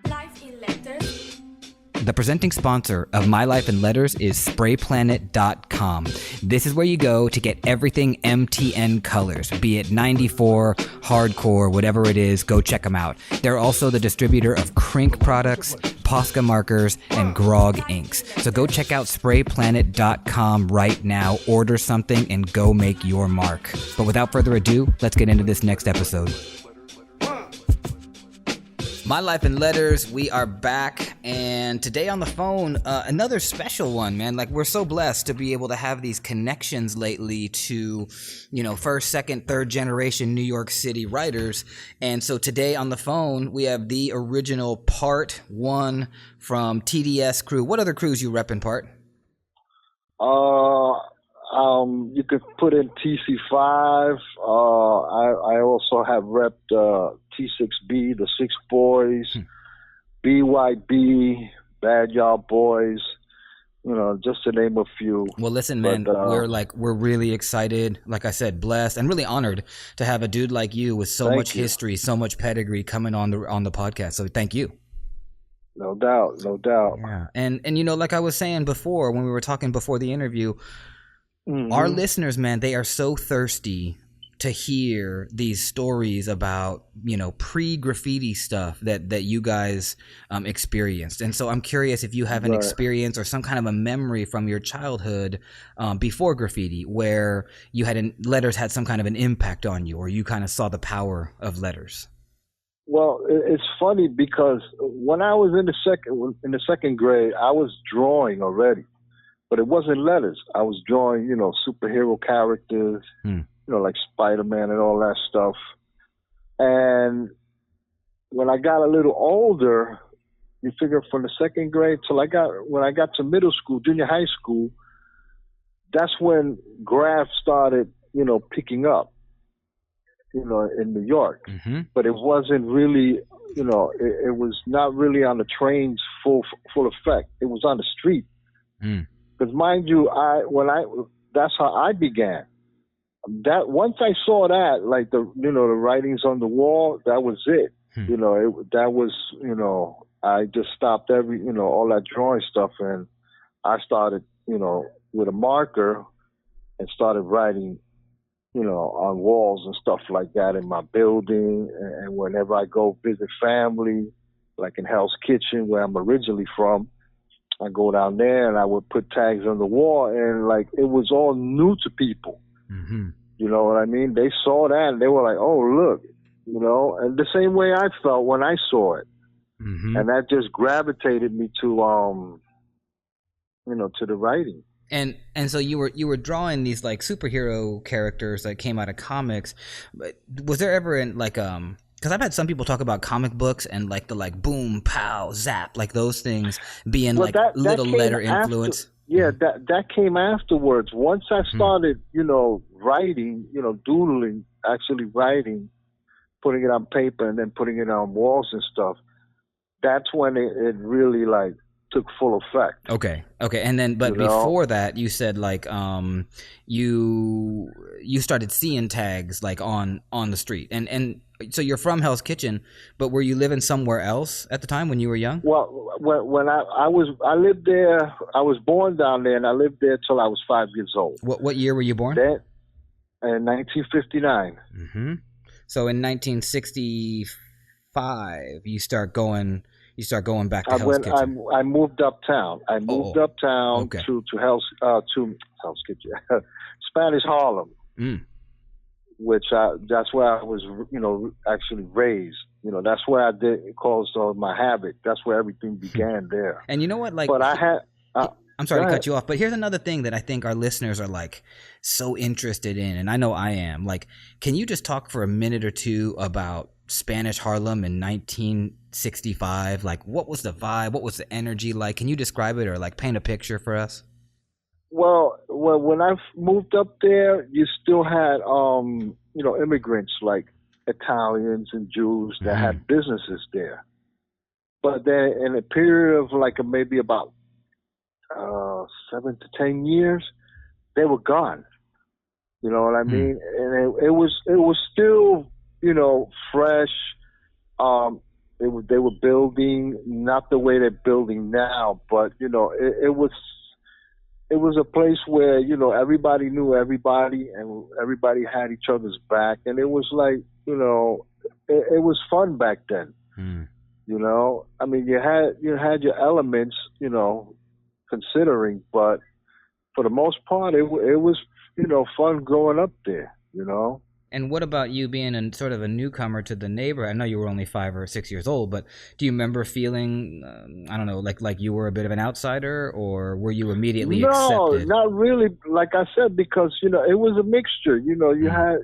Life in Letters. The presenting sponsor of My Life in Letters is sprayplanet.com. This is where you go to get everything MTN colors, be it 94, hardcore, whatever it is, go check them out. They're also the distributor of Crink products, Posca markers, and Grog inks. So go check out sprayplanet.com right now, order something, and go make your mark. But without further ado, let's get into this next episode. My Life in Letters, we are back, and today on the phone, another special one, man. Like, we're so blessed to be able to have these connections lately to, first, second, third generation New York City writers. And so today on the phone, we have the original Part 1 from TDS crew. What other crews you rep in Part? You could put in TC5. I also have repped T6B, the Six Boys, BYB, Bad Y'all Boys, just to name a few. Well, listen, man, we're really excited, like I said, blessed, and really honored to have a dude like you with so much history, so much pedigree coming on the podcast. So thank you. No doubt. Yeah, and like I was saying before, when we were talking before the interview, our listeners, man, they are so thirsty to hear these stories about, pre-graffiti stuff that you guys experienced. And so I'm curious if you have an experience or some kind of a memory from your childhood before graffiti where you letters had some kind of an impact on you, or you kind of saw the power of letters. Well, it's funny because when I was in the second grade, I was drawing already. But it wasn't letters. I was drawing, superhero characters, like Spider-Man and all that stuff. And when I got a little older, you figure from the second grade till when I got to middle school, junior high school, that's when graph started, picking up, in New York. But it wasn't really, it was not really on the trains full effect. It was on the street. Because mind you, that's how I began. That once I saw that, like the writings on the wall, that was it. I just stopped all that drawing stuff, and I started, with a marker, and started writing, on walls and stuff like that in my building, and whenever I go visit family, like in Hell's Kitchen, where I'm originally from. I go down there and I would put tags on the wall, and like it was all new to people. You know what I mean? They saw that and they were like, "Oh, look," and the same way I felt when I saw it, and that just gravitated me to to the writing. And so you were drawing these like superhero characters that came out of comics, but was there ever because I've had some people talk about comic books and like the boom, pow, zap, like those things being little letter influence. That came afterwards. Once I started, writing, doodling, actually writing, putting it on paper and then putting it on walls and stuff, that's when it really took full effect. Okay. And then, but before that, you said you started seeing tags on the street, and so you're from Hell's Kitchen, but were you living somewhere else at the time when you were young? Well, when I lived there, I was born down there, and I lived there till I was 5 years old. What year were you born? In 1959. So in 1965, you start going back to Hell's Kitchen. I moved uptown. To Hell's Kitchen, Spanish Harlem, which that's where I was, actually raised. That's where I did cause my habit. That's where everything began there. And you know what? But I had. I'm sorry to cut you off, but here's another thing that I think our listeners are so interested in, and I know I am. Can you just talk for a minute or two about Spanish Harlem in 1965? What was the vibe? What was the energy like? Can you describe it or paint a picture for us? Well, when I moved up there, you still had, immigrants like Italians and Jews that had businesses there. But then in a period of maybe about 7 to 10 years, they were gone. You know what I mean? And it was still, fresh, they were building, not the way they're building now, but it was a place where everybody knew everybody and everybody had each other's back, and it was like it was fun back then. I mean, you had your elements, considering, but for the most part, it was fun growing up there. And what about you being sort of a newcomer to the neighborhood? I know you were only 5 or 6 years old, but do you remember feeling, I don't know, like you were a bit of an outsider, or were you immediately accepted? No, not really. Like I said, because it was a mixture. You had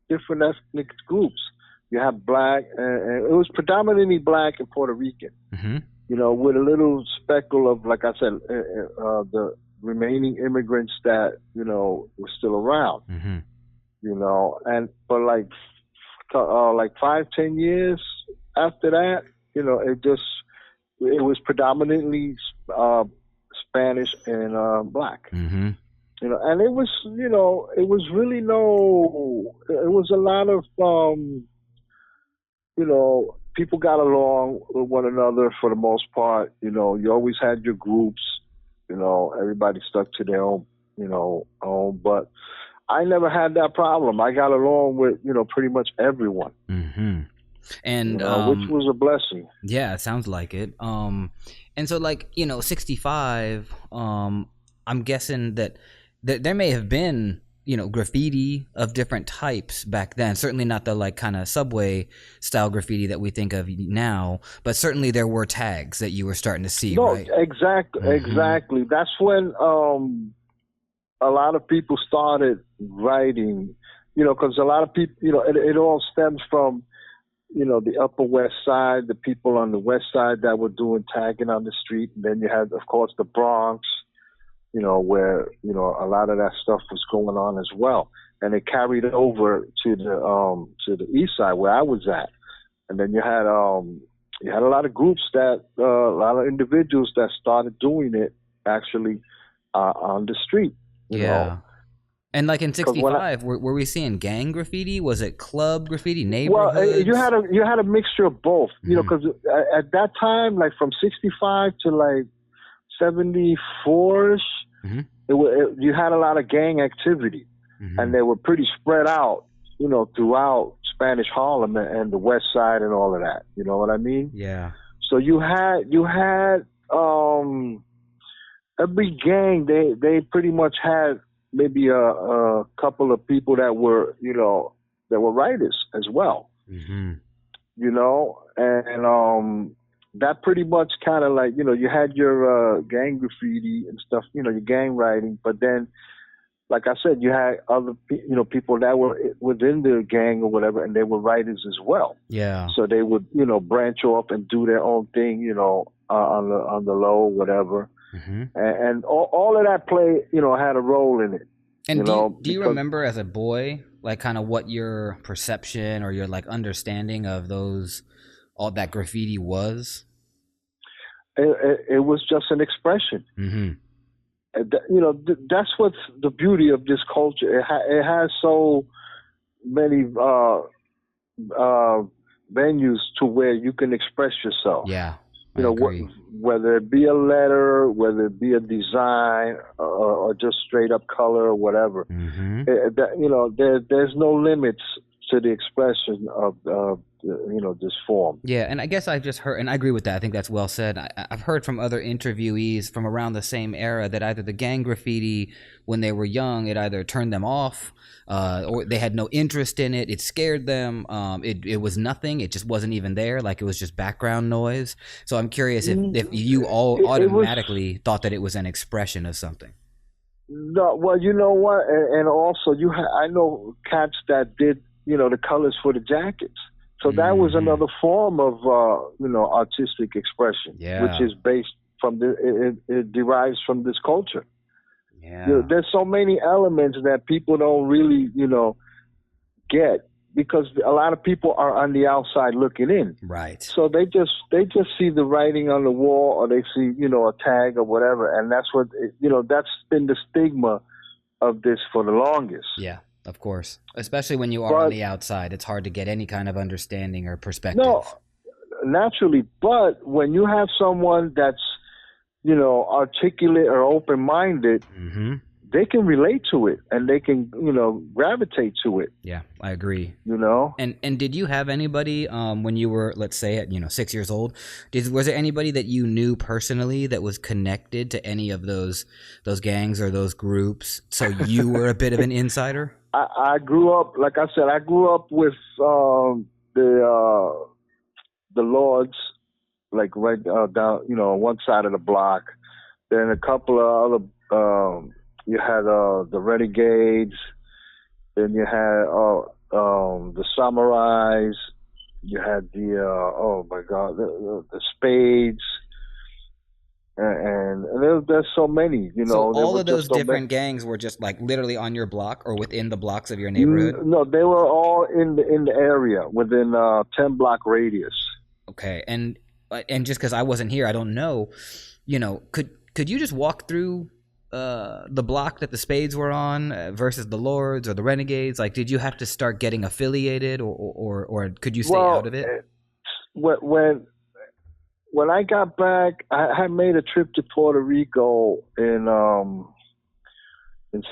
different ethnic groups. You had black, and it was predominantly black and Puerto Rican. With a little speckle of, like I said, the remaining immigrants that were still around. But like 5-10 years after that, it was predominantly Spanish and black. And it was really it was a lot of people got along with one another for the most part. You always had your groups. Everybody stuck to their own, but I never had that problem. I got along with, pretty much everyone. And which was a blessing. Yeah, it sounds like it. And so 65, I'm guessing that there may have been, graffiti of different types back then. Certainly not the kind of subway style graffiti that we think of now, but certainly there were tags that you were starting to see. No, right? Exactly. That's when a lot of people started writing, because a lot of people, it all stems from, the Upper West Side, the people on the West Side that were doing tagging on the street. And then you had, of course, the Bronx, where, a lot of that stuff was going on as well. And it carried over to the East Side where I was at. And then you had a lot of groups a lot of individuals that started doing it actually on the street. You know? And in 65, were we seeing gang graffiti? Was it club graffiti, neighborhoods? Well, you had a mixture of both, because at that time, from 65 to 74-ish, you had a lot of gang activity, and they were pretty spread out, throughout Spanish Harlem and the West Side and all of that. You know what I mean? Yeah. So you had every gang. They pretty much had maybe a couple of people that were writers as well. And that pretty much kind of you had your gang graffiti and stuff, your gang writing, but then, like I said, you had other people that were within the gang or whatever, and they were writers as well. Yeah. So they would branch off and do their own thing, on the low, whatever. And all of that play, had a role in it. And do you remember as a boy, kind of what your perception or your understanding of all that graffiti was? It was just an expression. That's what's the beauty of this culture. It has so many venues to where you can express yourself. Yeah. Whether it be a letter, whether it be a design, or just straight up color or whatever. There's no limits to the expression of this form. Yeah, and I guess I've just heard, and I agree with that. I think that's well said. I've heard from other interviewees from around the same era that either the gang graffiti, when they were young, it either turned them off, or they had no interest in it. It scared them. It was nothing. It just wasn't even there. It was just background noise. So I'm curious if you all automatically thought that it was an expression of something. No, well, you know what, and also I know cats that did the colors for the jackets. So that was another form of, artistic expression, which is based from it derives from this culture. Yeah. There's so many elements that people don't really, get, because a lot of people are on the outside looking in. Right. So they just see the writing on the wall, or they see, a tag or whatever. And that's what, that's been the stigma of this for the longest. Yeah. Of course. Especially when you are on the outside. It's hard to get any kind of understanding or perspective. No, naturally. But when you have someone that's, articulate or open-minded, they can relate to it and they can, gravitate to it. Yeah, I agree. And did you have anybody when you were, let's say, at 6 years old? Was there anybody that you knew personally that was connected to any of those gangs or those groups? So you were a bit of an insider. I grew up, like I said, with the Lords, like right down, on one side of the block. Then a couple of other. You had the Renegades, then you had the Samurais, you had the Spades, and there's so many, So all of those different gangs were just like literally on your block or within the blocks of your neighborhood? No, they were all in the area within 10-block radius. Okay, and just because I wasn't here, I don't know. Could you just walk through the block that the Spades were on versus the Lords or the Renegades? Like, did you have to start getting affiliated, or could you stay out of it? When I got back, I had made a trip to Puerto Rico in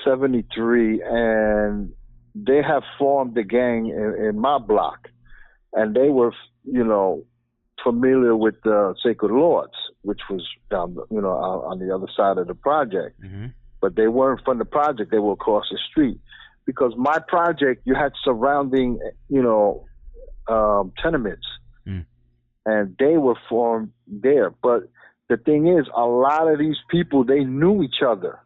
'73, and they have formed a gang in my block, and they were, familiar with the Sacred Lords, which was down, on the other side of the project. But they weren't from the project; they were across the street. Because my project, you had surrounding, tenements, and they were formed there. But the thing is, a lot of these people, they knew each other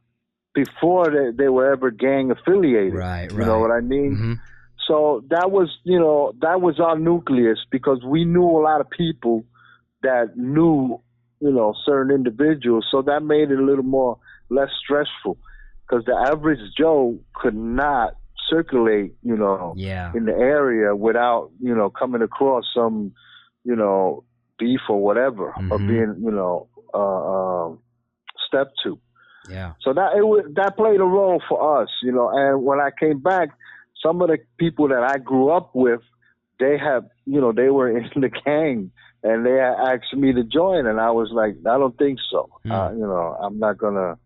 before they were ever gang affiliated. Right. You know what I mean? So that was our nucleus, because we knew a lot of people that knew, certain individuals. So that made it a little less stressful, because the average Joe could not circulate, in the area without, coming across some, beef or whatever, or being, stepped to. Yeah. So that played a role for us, and when I came back, some of the people that I grew up with, they they were in the gang, and they asked me to join, and I was like, I don't think so. I'm not gonna,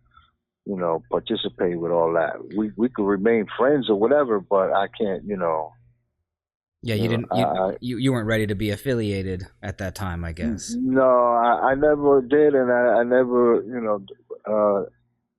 participate with all that. We could remain friends or whatever, but I can't, Yeah, you weren't ready to be affiliated at that time, I guess. No, I never did, and I never,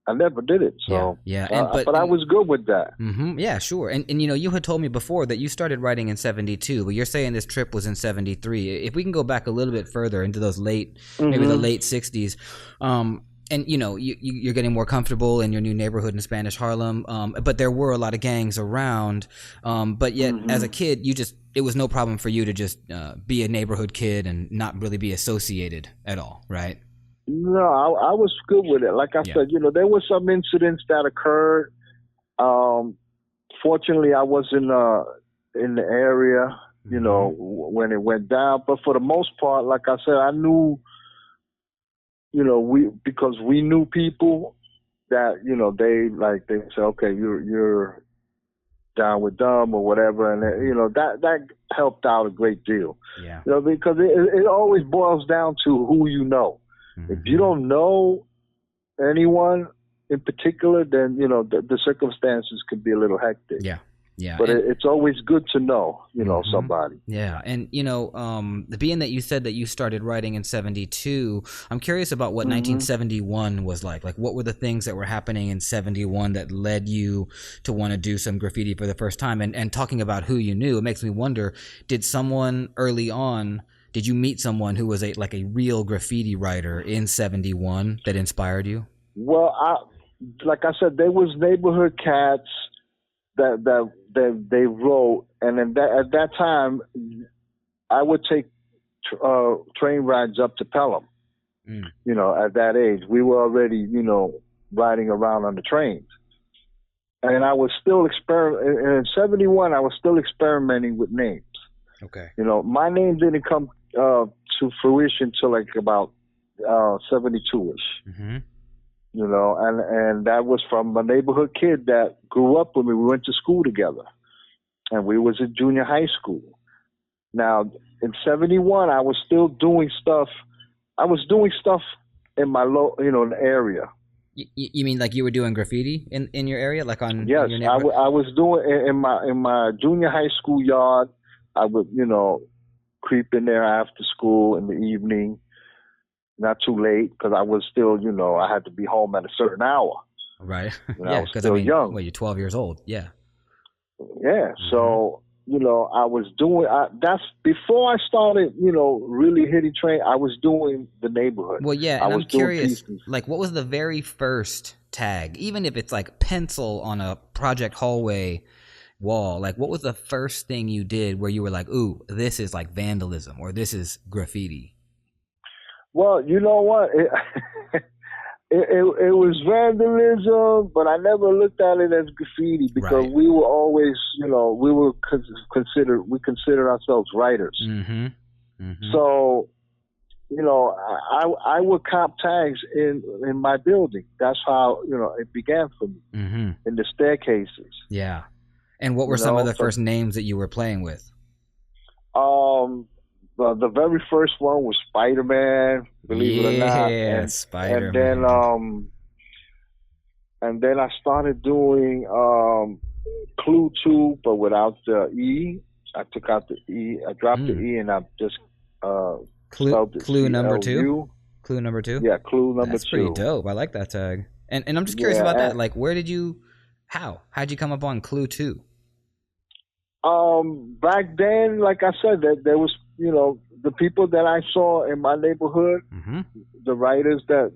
I never did it. So but I was good with that. Yeah, sure. And you had told me before that you started writing in '72, but you're saying this trip was in '73. If we can go back a little bit further into those maybe the late '60s, and you're getting more comfortable in your new neighborhood in Spanish Harlem, but there were a lot of gangs around, but yet as a kid, it was no problem for you to just be a neighborhood kid and not really be associated at all, right? No, I was good with it. Like I said, there were some incidents that occurred. Fortunately, I wasn't in the area, when it went down. But for the most part, like I said, I knew, because we knew people that, they said, okay, you're down with them or whatever, and that helped out a great deal. Yeah. Because it always boils down to who you know. If you don't know anyone in particular, then the circumstances can be a little hectic. Yeah. But it's always good to know, somebody. Yeah, and being that you said that you started writing in '72, I'm curious about what 1971 was like. Like, what were the things that were happening in '71 that led you to want to do some graffiti for the first time? And talking about who you knew, it makes me wonder: did someone early on? Did you meet someone who was a real graffiti writer in '71 that inspired you? Well, like I said, there was neighborhood cats that they wrote, and at that time, I would take train rides up to Pelham. At that age, we were already riding around on the trains, and I was still in '71. I was still experimenting with names. Okay. My name didn't come to fruition till like about 72ish. and that was from a neighborhood kid that grew up with me. We went to school together, and we was in junior high school. Now, in '71, I was still doing stuff. I was doing stuff in my in the area. You mean like you were doing graffiti in your area, like on Yes, in your neighborhood? I was doing in my junior high school yard. I would creep in there after school in the evening, not too late because I was still I had to be home at a certain hour. Right. I Yeah, was because still young. well, you're 12 years old. Yeah. Yeah. So I was doing. That's before I started. Really hitting train. I was doing the neighborhood. Well, yeah, I and was I'm doing curious, pieces. like, what was the very first tag, even if it's like pencil on a project hallway wall? Like, what was the first thing you did where you were like, "Ooh, this is like vandalism," or "This is graffiti"? Well, you know what? It was vandalism, but I never looked at it as graffiti because Right. we were always, we were consider ourselves writers. Mm-hmm. Mm-hmm. So, I would cop tags in my building. That's how it began for me Mm-hmm. in the staircases. Yeah. And what were You some of know, the so first names that you were playing with? the very first one was Spider-Man, believe it or not, Yeah, and then Spider-Man. and then I started doing Clue 2, but without the E. I took out the E. I dropped the E, and I just spelled it Clue number two. CLU. Clue number two. Yeah, Clue number That's pretty 2. dope. I like that tag. And I'm just curious Yeah, about that. Like, where did you? How'd you come up on Clue 2? back then, like I said, that there was the people that I saw in my neighborhood, Mm-hmm. the writers that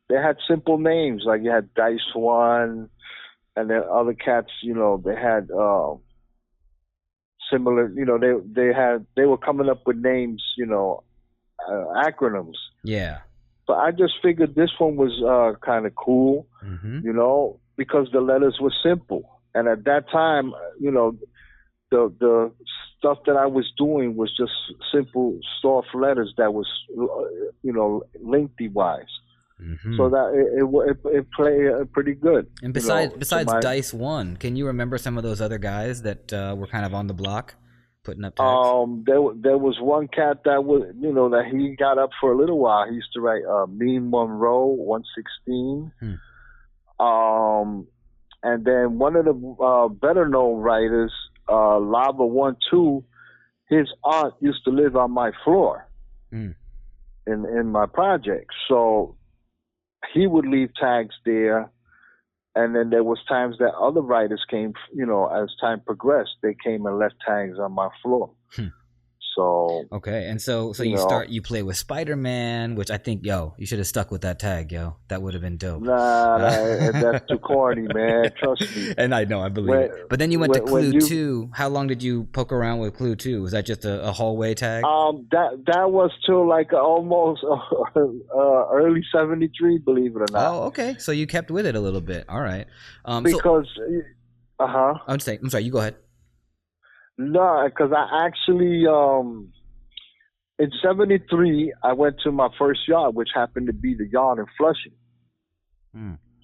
they had simple names, like you had Dice One, and then other cats, they had similar, they were coming up with names, acronyms. Yeah. So I just figured this one was kind of cool, Mm-hmm. because the letters were simple. And at that time, the stuff that I was doing was just simple, soft letters that was, lengthy wise. Mm-hmm. So that it played pretty good. And besides Dice One, can you remember some of those other guys that were kind of on the block, putting up tags? There was one cat that was that he got up for a little while. He used to write Mean Monroe 116. And then one of the better known writers, Lava 12, his aunt used to live on my floor in my project. So he would leave tags there. And then there was times that other writers came, as time progressed, they came and left tags on my floor. So okay, and so you play with Spider-Man, which I think, you should have stuck with that tag, That would have been dope. Nah, that's too corny, man. Trust me. And I know, I believe it. But then you went to Clue 2. How long did you poke around with Clue 2? Was that just a hallway tag? That was till like almost early '73, believe it or not. Oh, okay. So you kept with it a little bit. All right. Because, I'm sorry. You go ahead. No, because I actually, in '73, I went to my first yard, which happened to be the yard in Flushing.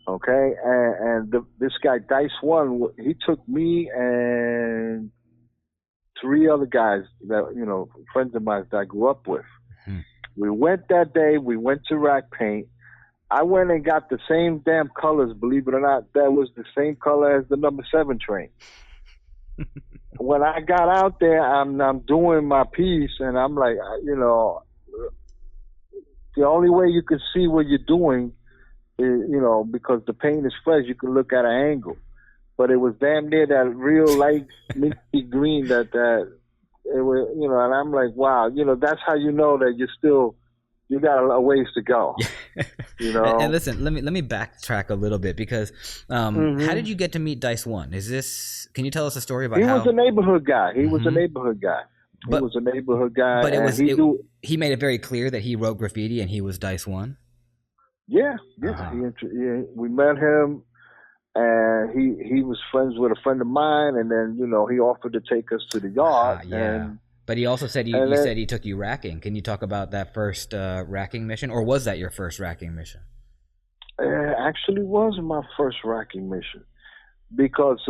Okay, and this guy Dice One, he took me and 3 other guys that friends of mine that I grew up with. We went that day. We went to Rack Paint. I went and got the same damn colors. Believe it or not, that was the same color as the number 7 train. When I got out there, I'm doing my piece, and I'm like, the only way you can see what you're doing is, because the paint is fresh, you can look at an angle. But it was damn near that real light minty green that it was, and I'm like, wow, that's how you know that you got a ways to go. And listen, let me backtrack a little bit because how did you get to meet Dice One? Can you tell us a story about how? He was a neighborhood guy. He was a neighborhood guy. But he made it very clear that he wrote graffiti and he was Dice One. Yeah. We met him, and he was friends with a friend of mine, and then he offered to take us to the yard. But he also said you said he took you racking. Can you talk about that first racking mission, or was that your first racking mission? It actually was my first racking mission because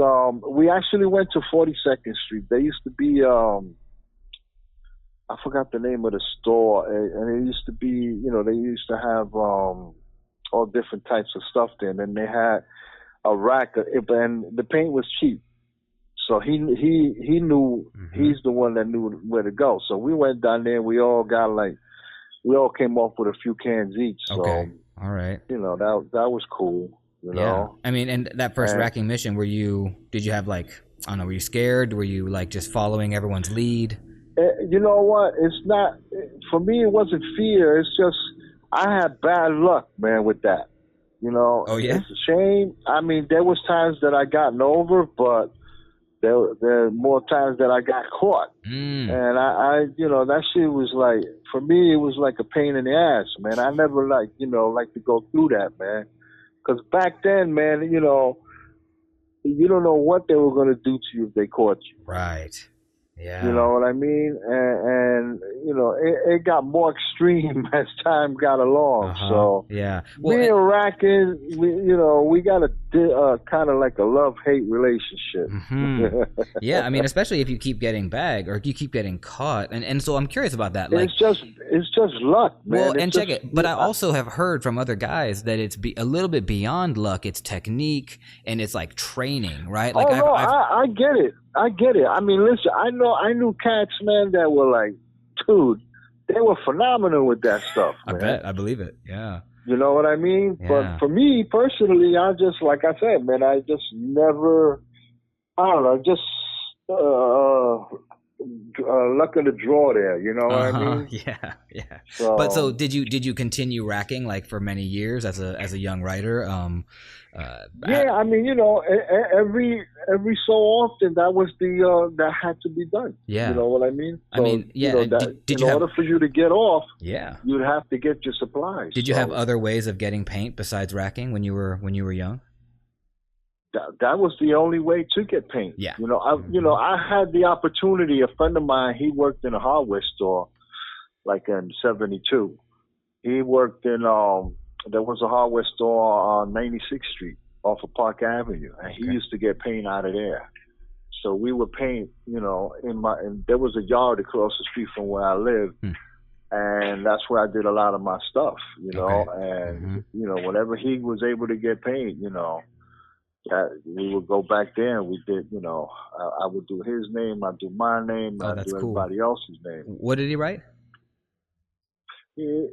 we actually went to 42nd Street. There used to be I forgot the name of the store, and it used to be, they used to have all different types of stuff there, and then they had a rack, and the paint was cheap. So he knew, he's the one that knew where to go. So we went down there. We all came off with a few cans each. So, okay, all right. That was cool. I mean, and that first racking mission, did you have I don't know, were you scared? Were you just following everyone's lead? You know what? It's not, for me, it wasn't fear. It's just, I had bad luck, man, with that. Oh, yeah? It's a shame. I mean, there was times that I gotten over, but there are more times that I got caught. And I that shit was for me, it was like a pain in the ass, man. I never like to go through that, man. Because back then, man, you don't know what they were going to do to you if they caught you. Right. Yeah. You know what I mean? And it got more extreme as time got along. So yeah, me and racking, we got a kind of like a love-hate relationship. Yeah, I mean, especially if you keep getting bagged or if you keep getting caught, and so I'm curious about that. It's just luck, man. Well, and check it, but I also have heard from other guys that it's a little bit beyond luck. It's technique and it's like training, right? Like I get it. I get it. I mean, listen, I knew cats, man, that were like, dude, they were phenomenal with that stuff, man. I bet. I believe it. Yeah. You know what I mean? Yeah. But for me personally, I just, like I said, man, I just never, I don't know, just luck of the draw there. You know what I mean? Yeah, yeah. So did you continue racking for many years as a young writer? Yeah, I mean, every so often that was that had to be done. Yeah, you know what I mean. So, I mean, yeah. In order for you to get off, yeah, you'd have to get your supplies. Did you have other ways of getting paint besides racking when you were young? That was the only way to get paint. Yeah. I had the opportunity. A friend of mine, he worked in a hardware store, in '72. He worked in there was a hardware store on 96th Street off of Park Avenue, and he used to get paint out of there. So we would paint, and there was a yard across the street from where I lived, and that's where I did a lot of my stuff, and whenever he was able to get paint, that we would go back there and we did, I would do his name, I'd do my name, I'd do everybody else's name. What did he write? He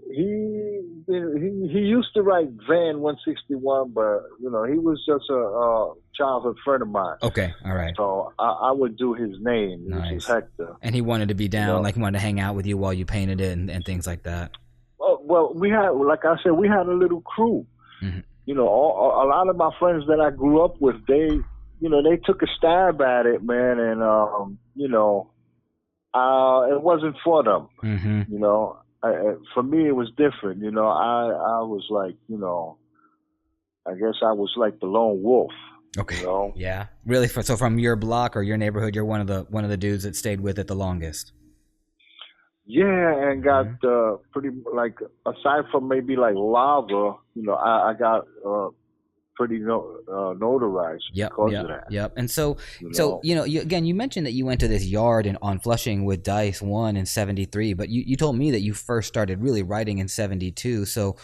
used to write Van 161, but he was just a childhood friend of mine. Okay, all right. So I would do his name, which is Hector. And he wanted to be down, he wanted to hang out with you while you painted it and things like that. Well, we had, like I said, we had a little crew. Mm-hmm. A lot of my friends that I grew up with, they took a stab at it, man, and it wasn't for them. Mm-hmm. For me, it was different. I was like, I guess I was like the lone wolf. Okay. Yeah. Really? So from your block or your neighborhood, you're one of the dudes that stayed with it the longest. Yeah, and got pretty aside from maybe Lava, I got pretty notarized because of that. Yep. And so you mentioned that you went to this yard on Flushing with Dice 1 in '73, but you told me that you first started really writing in '72. So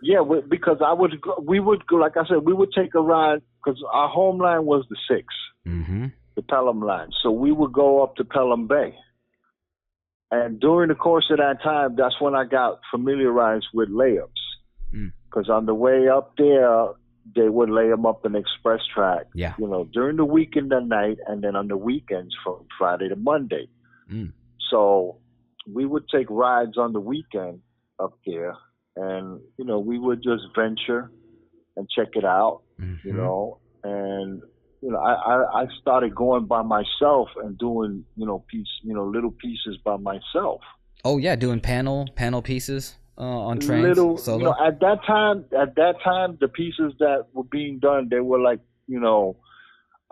yeah, because we would go, like I said, we would take a ride because our home line was the 6, the Pelham line. So we would go up to Pelham Bay. And during the course of that time, that's when I got familiarized with layups. Because on the way up there, they would lay them up in express track. Yeah. During the weekend at night, and then on the weekends from Friday to Monday. So we would take rides on the weekend up there, and we would just venture and check it out. And I started going by myself and doing, little pieces by myself. Oh yeah, doing panel pieces on trains. At that time, the pieces that were being done, they were like, a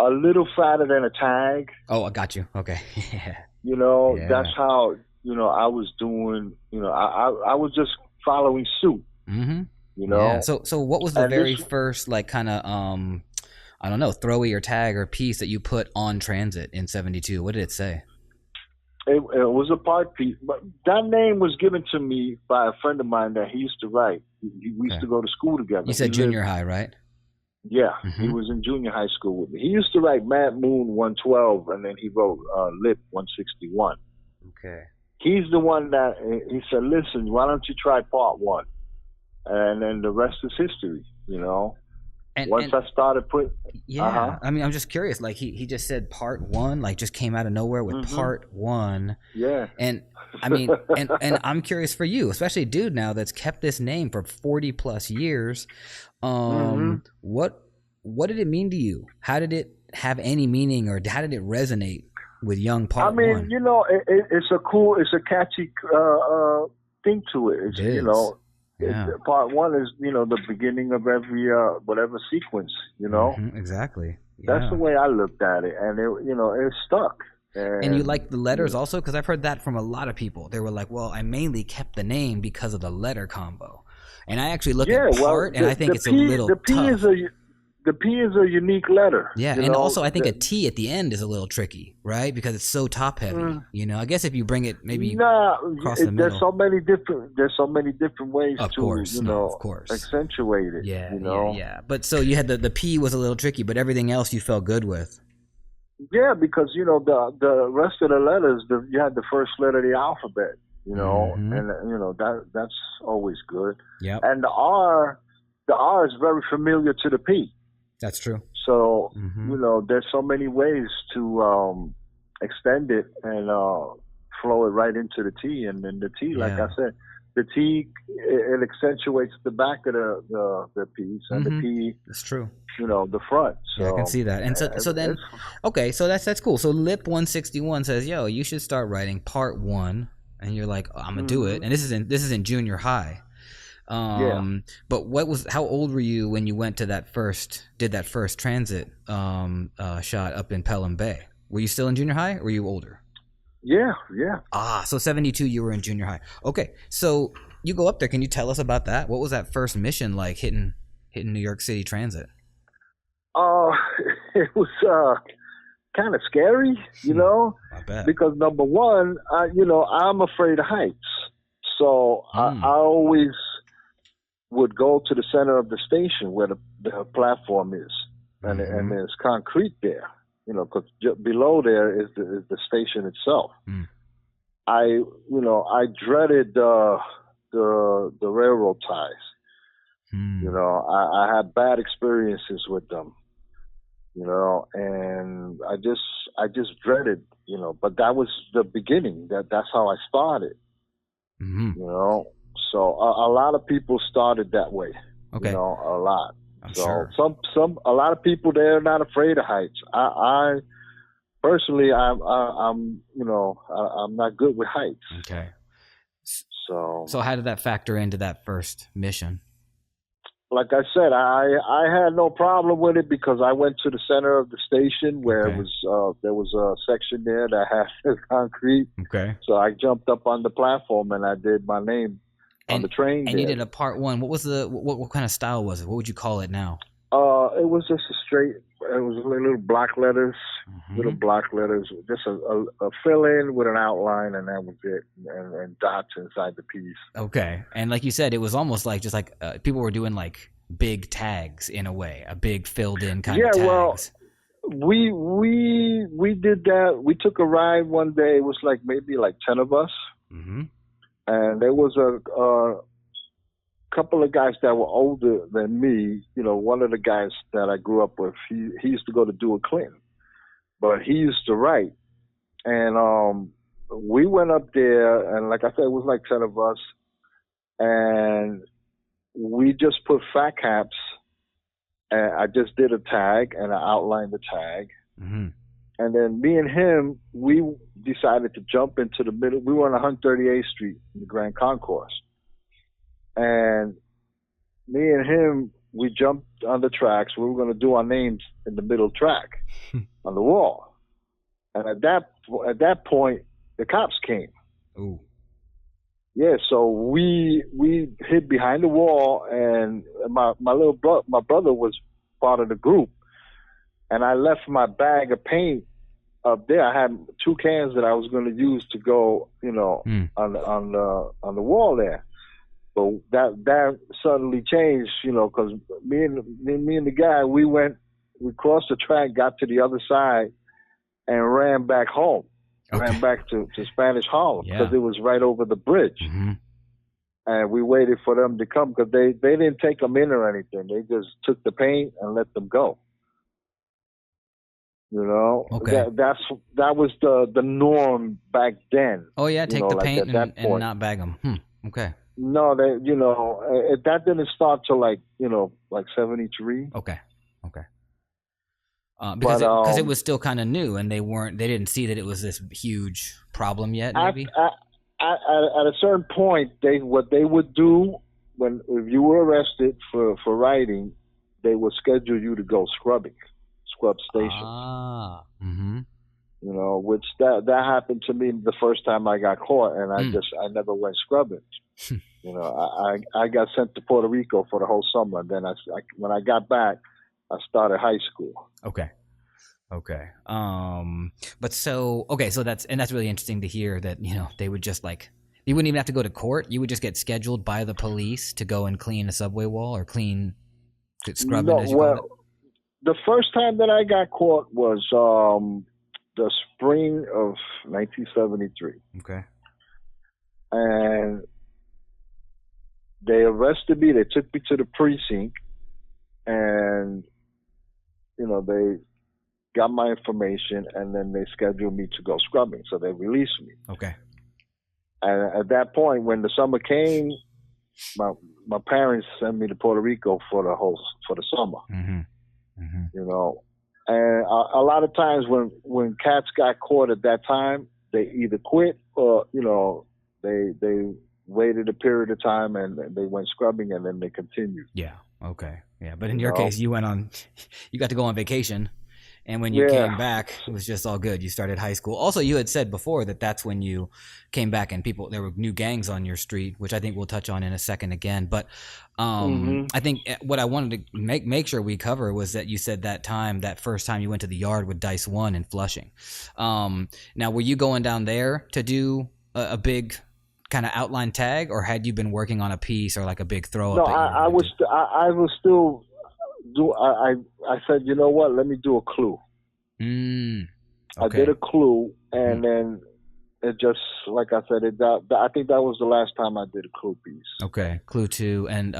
little fatter than a tag. Oh, I got you. Okay. Yeah. That's how I was doing. I was just following suit. you know. Yeah. So what was the And very this, first like kind of I don't know, throwaway or tag or piece that you put on Transit in 72? What did it say? it was a part piece, but that name was given to me by a friend of mine that he used to write. We used to go to school together. You said junior high, right? Yeah, he was in junior high school with me. He used to write Mad Moon 112, and then he wrote Lip 161. Okay. He's the one that he said, "Listen, why don't you try part one?" And then the rest is history, you know. Once I started putting, I mean, I'm just curious. Like he just said part one, like just came out of nowhere with part one. Yeah. And I mean, and I'm curious for you, especially a dude now that's kept this name for 40 plus years. What did it mean to you? How did it have any meaning, or how did it resonate with young part one? I mean, you know, it's a catchy thing to it. It's, you know, part one is, you know, the beginning of every whatever sequence, you know. Exactly. That's the way I looked at it, and it, you know, it stuck. And you like the letters also? Because I've heard that from a lot of people. They were like, well, I mainly kept the name because of the letter combo. And I actually look at part, and I think it's a little tough. The P is a unique letter. Yeah, and also I think a T at the end is a little tricky, right? Because it's so top heavy. You know, I guess if you bring it maybe across the middle. There's so many different ways to accentuate it. Yeah, you know? yeah. But so you had the P was a little tricky, but everything else you felt good with. Yeah, because you know the rest of the letters, you had the first letter of the alphabet, you know, and you know that's always good. Yeah. And the R is very familiar to the P. That's true. So you know, there's so many ways to extend it and flow it right into the T, and then the T, like I said, the T it accentuates the back of the piece, and the P. That's true. You know, the front. So, yeah, I can see that. And so then, okay, so that's cool. So Lip 161 says, "Yo, you should start writing part one," and you're like, oh, "I'm gonna do it." And this is in junior high. But how old were you when you went to that first transit shot up in Pelham Bay? Were you still in junior high, or were you older? Yeah. So 72, you were in junior high. Okay, so you go up there. Can you tell us about that? What was that first mission like hitting New York City Transit? It was kind of scary, you know, I bet. because number one, you know, I'm afraid of heights, so I always would go to the center of the station where the platform is, and there's concrete there, you know, because below there is the station itself. I dreaded the railroad ties. You know, I had bad experiences with them, you know, and I just dreaded, you know, but that was the beginning. That's how I started, you know. So a lot of people started that way, you know, a lot. I'm so sure. A lot of people, they're not afraid of heights. I personally, I'm you know, I'm not good with heights. Okay. So how did that factor into that first mission? Like I said, I had no problem with it because I went to the center of the station where it was there was a section there that had concrete. Okay. So I jumped up on the platform and I did my name on the train. And you did a part one. What was what kind of style was it? What would you call it now? It was just a straight. It was little block letters, just a fill in with an outline, and that was it, and dots inside the piece. Okay, and like you said, it was almost like just like people were doing like big tags in a way, a big filled in kind of tags. Yeah, well, we did that. We took a ride one day. It was like maybe like 10 of us, and there was a couple of guys that were older than me. You know, one of the guys that I grew up with, he used to go to Dewey Clinton, but he used to write. And we went up there, and like I said, it was like 10 of us, and we just put fat caps, and I just did a tag, and I outlined the tag. And then me and him, we decided to jump into the middle. We were on 138th Street in the Grand Concourse. And me and him, we jumped on the tracks. We were going to do our names in the middle track on the wall. And at that point, the cops came. Ooh. yeah, so we hid behind the wall, and my brother was part of the group, and I left my bag of paint up there. I had 2 cans that I was going to use to go, on the wall there. But that suddenly changed, because me and the guy, we crossed the track, got to the other side, and ran back home. Okay. Ran back to Spanish Harlem because Yeah. it was right over the bridge. Mm-hmm. And we waited for them to come because they didn't take them in or anything. They just took the paint and let them go. Okay. That was the norm back then. Oh yeah, take the paint and point. not bag them. Okay. No, that didn't start till like 73. Okay. Because it was still kind of new, and they didn't see that it was this huge problem yet. Maybe at a certain point, what they would do if you were arrested for writing, they would schedule you to go scrub stations. Mm-hmm. Which that happened to me the first time I got caught, and I never went scrubbing. I got sent to Puerto Rico for the whole summer. Then when I got back, I started high school. Okay. So that's really interesting to hear that, they would just you wouldn't even have to go to court. You would just get scheduled by the police to go and clean a subway wall or scrub it, as you call it. The first time that I got caught was the spring of 1973. Okay. And they arrested me. They took me to the precinct, and they got my information, and then they scheduled me to go scrubbing. So they released me. Okay. And at that point, when the summer came, my parents sent me to Puerto Rico for the summer. Mm-hmm. Mm-hmm. And a lot of times when cats got caught at that time, they either quit or they waited a period of time and they went scrubbing, and then they continued. Yeah. Okay. Yeah. But in your case, you got to go on vacation, and when you came back, it was just all good. You started high school. Also, you had said before that that's when you came back, and there were new gangs on your street, which I think we'll touch on in a second again. But I think what I wanted to make sure we cover was that you said that first time you went to the yard with Dice One in Flushing. Now, were you going down there to do a big kind of outline tag, or had you been working on a piece or like a big throw up? No, I was still do. I said, you know what? Let me do a clue. Okay. I did a clue, and then it just, like I said, I think that was the last time I did a clue piece. Okay, clue 2, and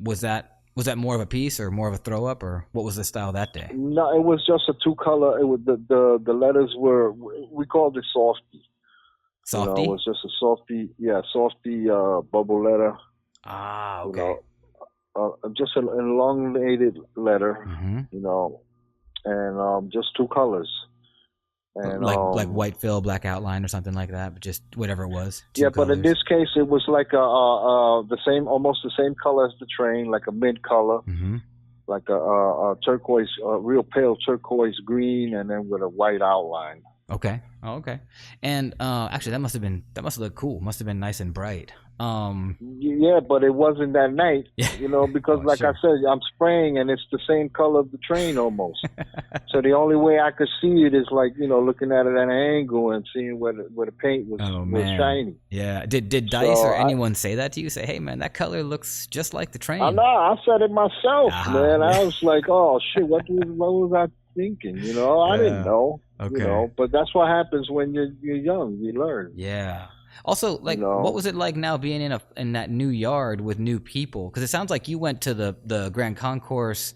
was that more of a piece or more of a throw up, or what was the style that day? No, it was just a 2-color. It was the letters were, we called it softy. Softy? It was just a softy bubble letter. Ah, okay. Just an elongated letter, mm-hmm. And just 2 colors. And like white fill, black outline, or something like that, but just whatever it was. Yeah, but in this case, it was like almost the same color as the train, like a mint color, like a turquoise, real pale turquoise green, and then with a white outline. Okay. Oh, okay. And actually, that must have looked cool. Must have been nice and bright. Yeah, but it wasn't that night, because I said, I'm spraying and it's the same color of the train almost. So the only way I could see it is looking at it at an angle and seeing where the paint was shiny. Yeah. Did Dice or anyone say that to you? Say, hey man, that color looks just like the train. No, I said it myself, man. I was like, oh shit, what was I thinking? I didn't know. Okay. But that's what happens when you're young. You learn. Yeah. Also, what was it like now being in that new yard with new people? Because it sounds like you went to the Grand Concourse,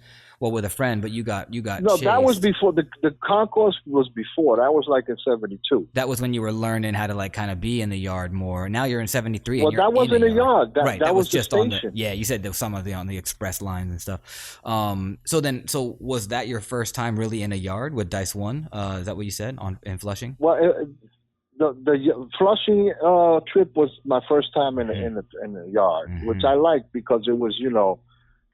with a friend, but you got no, chased. that was before the concourse was before. That was like in 72. That was when you were learning how to kind of be in the yard more. Now you're in 73. Well, that wasn't a yard. That was just on station. You said there was some of on the express lines and stuff. So was that your first time really in a yard with Dice One? Is that what you said in Flushing? Well, the Flushing trip was my first time in the yard, which I liked because it was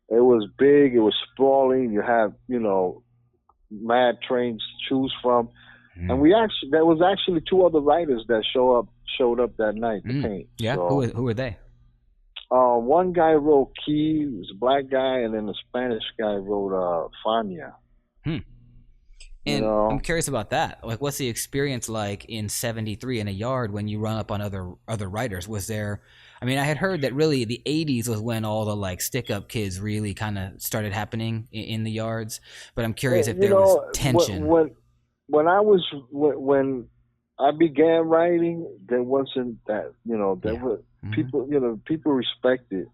it was big, it was sprawling. You have mad trains to choose from, And there was actually 2 other writers that showed up that night to paint. Yeah, so, who were they? One guy wrote Key, he was a black guy, and then the Spanish guy wrote Fania. And I'm curious about that. Like, what's the experience like in '73 in a yard when you run up on other writers? Was there? I mean, I had heard that really the '80s was when all the like stick up kids really kind of started happening in the yards. But I'm curious if there was tension. When I began writing, there wasn't that. There were people. People respected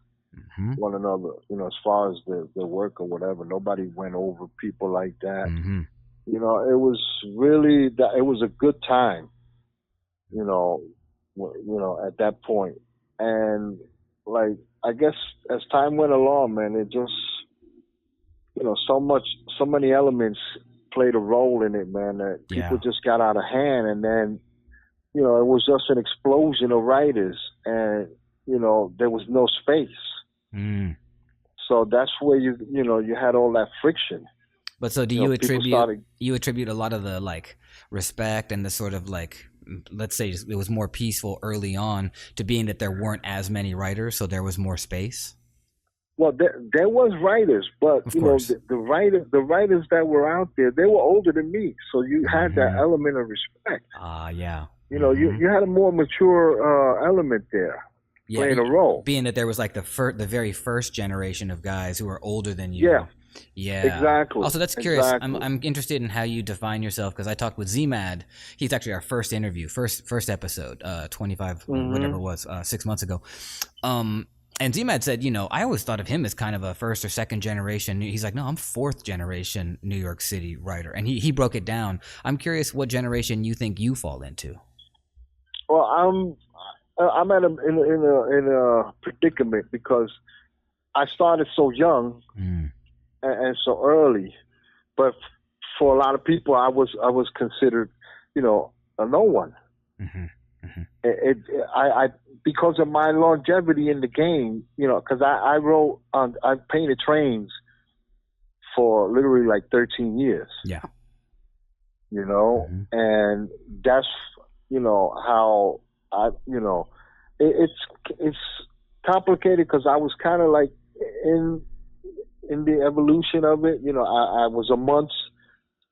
one another. As far as the work or whatever, nobody went over people like that. It was really that. It was a good time. At that point, and like I guess as time went along, man, it just so many elements played a role in it, man. That people just got out of hand, and then it was just an explosion of writers, and there was no space. So that's where you had all that friction. But so do you attribute a lot of the like respect and the sort of like, let's say it was more peaceful early on to being that there weren't as many writers, so there was more space? Well, there was writers, but the writers that were out there, they were older than me, so you had that element of respect. You had a more mature element there playing a role. Being that there was like the very first generation of guys who were older than you. Yeah, exactly. Also, that's curious. I'm interested in how you define yourself, because I talked with Z-Mad. He's actually our first interview, first episode, 25 whatever it was, 6 months ago. And Z-Mad said, I always thought of him as kind of a first or second generation. He's like, no, I'm 4th generation New York City writer, and he broke it down. I'm curious what generation you think you fall into. Well, I'm in a predicament because I started so young. And so early, but for a lot of people, I was considered, a no one. I because of my longevity in the game, because I painted trains for literally like 13 years. Yeah. And that's how it's complicated because I was kind of like in the evolution of it. I was amongst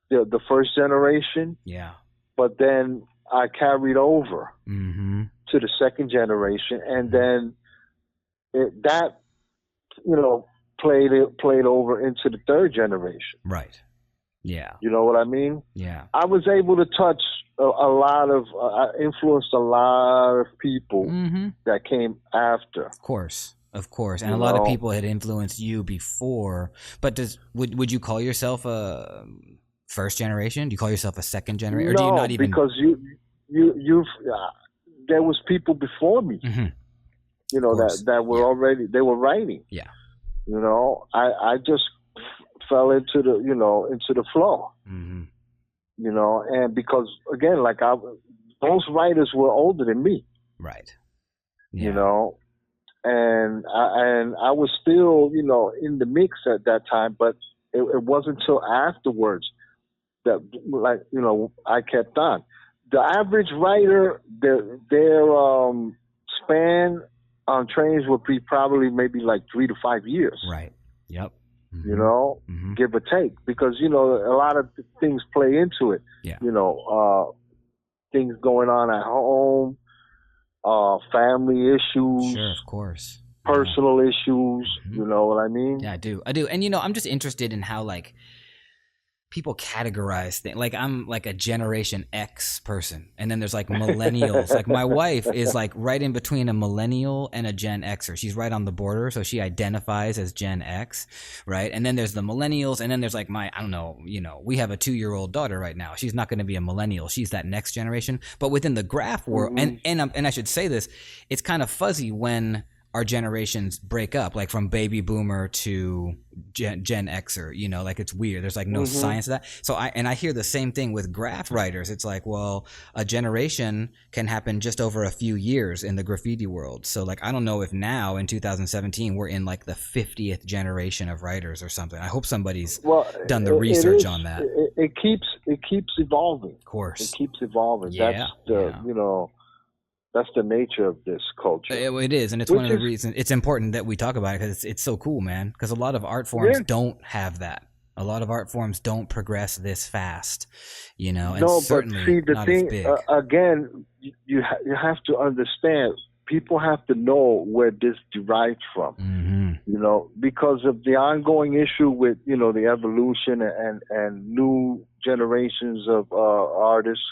the first generation. Yeah. But then I carried over to the second generation, and then that played over into the third generation. Right. Yeah. You know what I mean? Yeah. I was able to touch a lot of, I influenced a lot of people that came after. Of course, and a lot of people had influenced you before. But would you call yourself a first generation? Do you call yourself a second generation? Or do you not even? Because you've there was people before me, that were already, they were writing. Yeah. I just fell into the flow. And because again, like those writers were older than me. Right. Yeah. And I was still, in the mix at that time, but it wasn't until afterwards that, I kept on. The average writer, their span on trains would be probably maybe like 3 to 5 years. Right. Yep. Give or take, because a lot of things play into it. Yeah. Things going on at home. Family issues. Sure, of course. Personal issues. You know what I mean? Yeah, I do. And I'm just interested in how like people categorize things. Like I'm like a Generation X person, and then there's like millennials. Like my wife is like right in between a millennial and a Gen Xer. She's right on the border, so she identifies as Gen X, right? And then there's the millennials, and then there's like we have a 2-year-old daughter right now. She's not going to be a millennial. She's that next generation. But within the graph world, and I should say this, it's kind of fuzzy when our generations break up, like from baby boomer to Gen Xer, you know, like it's weird. There's like no science to that. So I hear the same thing with graph writers. It's like, well, a generation can happen just over a few years in the graffiti world. So like, I don't know if now in 2017, we're in like the 50th generation of writers or something. I hope somebody's done the research on that. It keeps evolving. Of course. It keeps evolving. Yeah, that's the, you know, that's the nature of this culture. It is, and it's one of the reasons it's important that we talk about it, because it's so cool, man. Because a lot of art forms don't have that. A lot of art forms don't progress this fast, you know. And certainly but see, the not thing as big. Again, you have to understand. People have to know where this derives from, you know, because of the ongoing issue with, you know, the evolution and new generations of artists,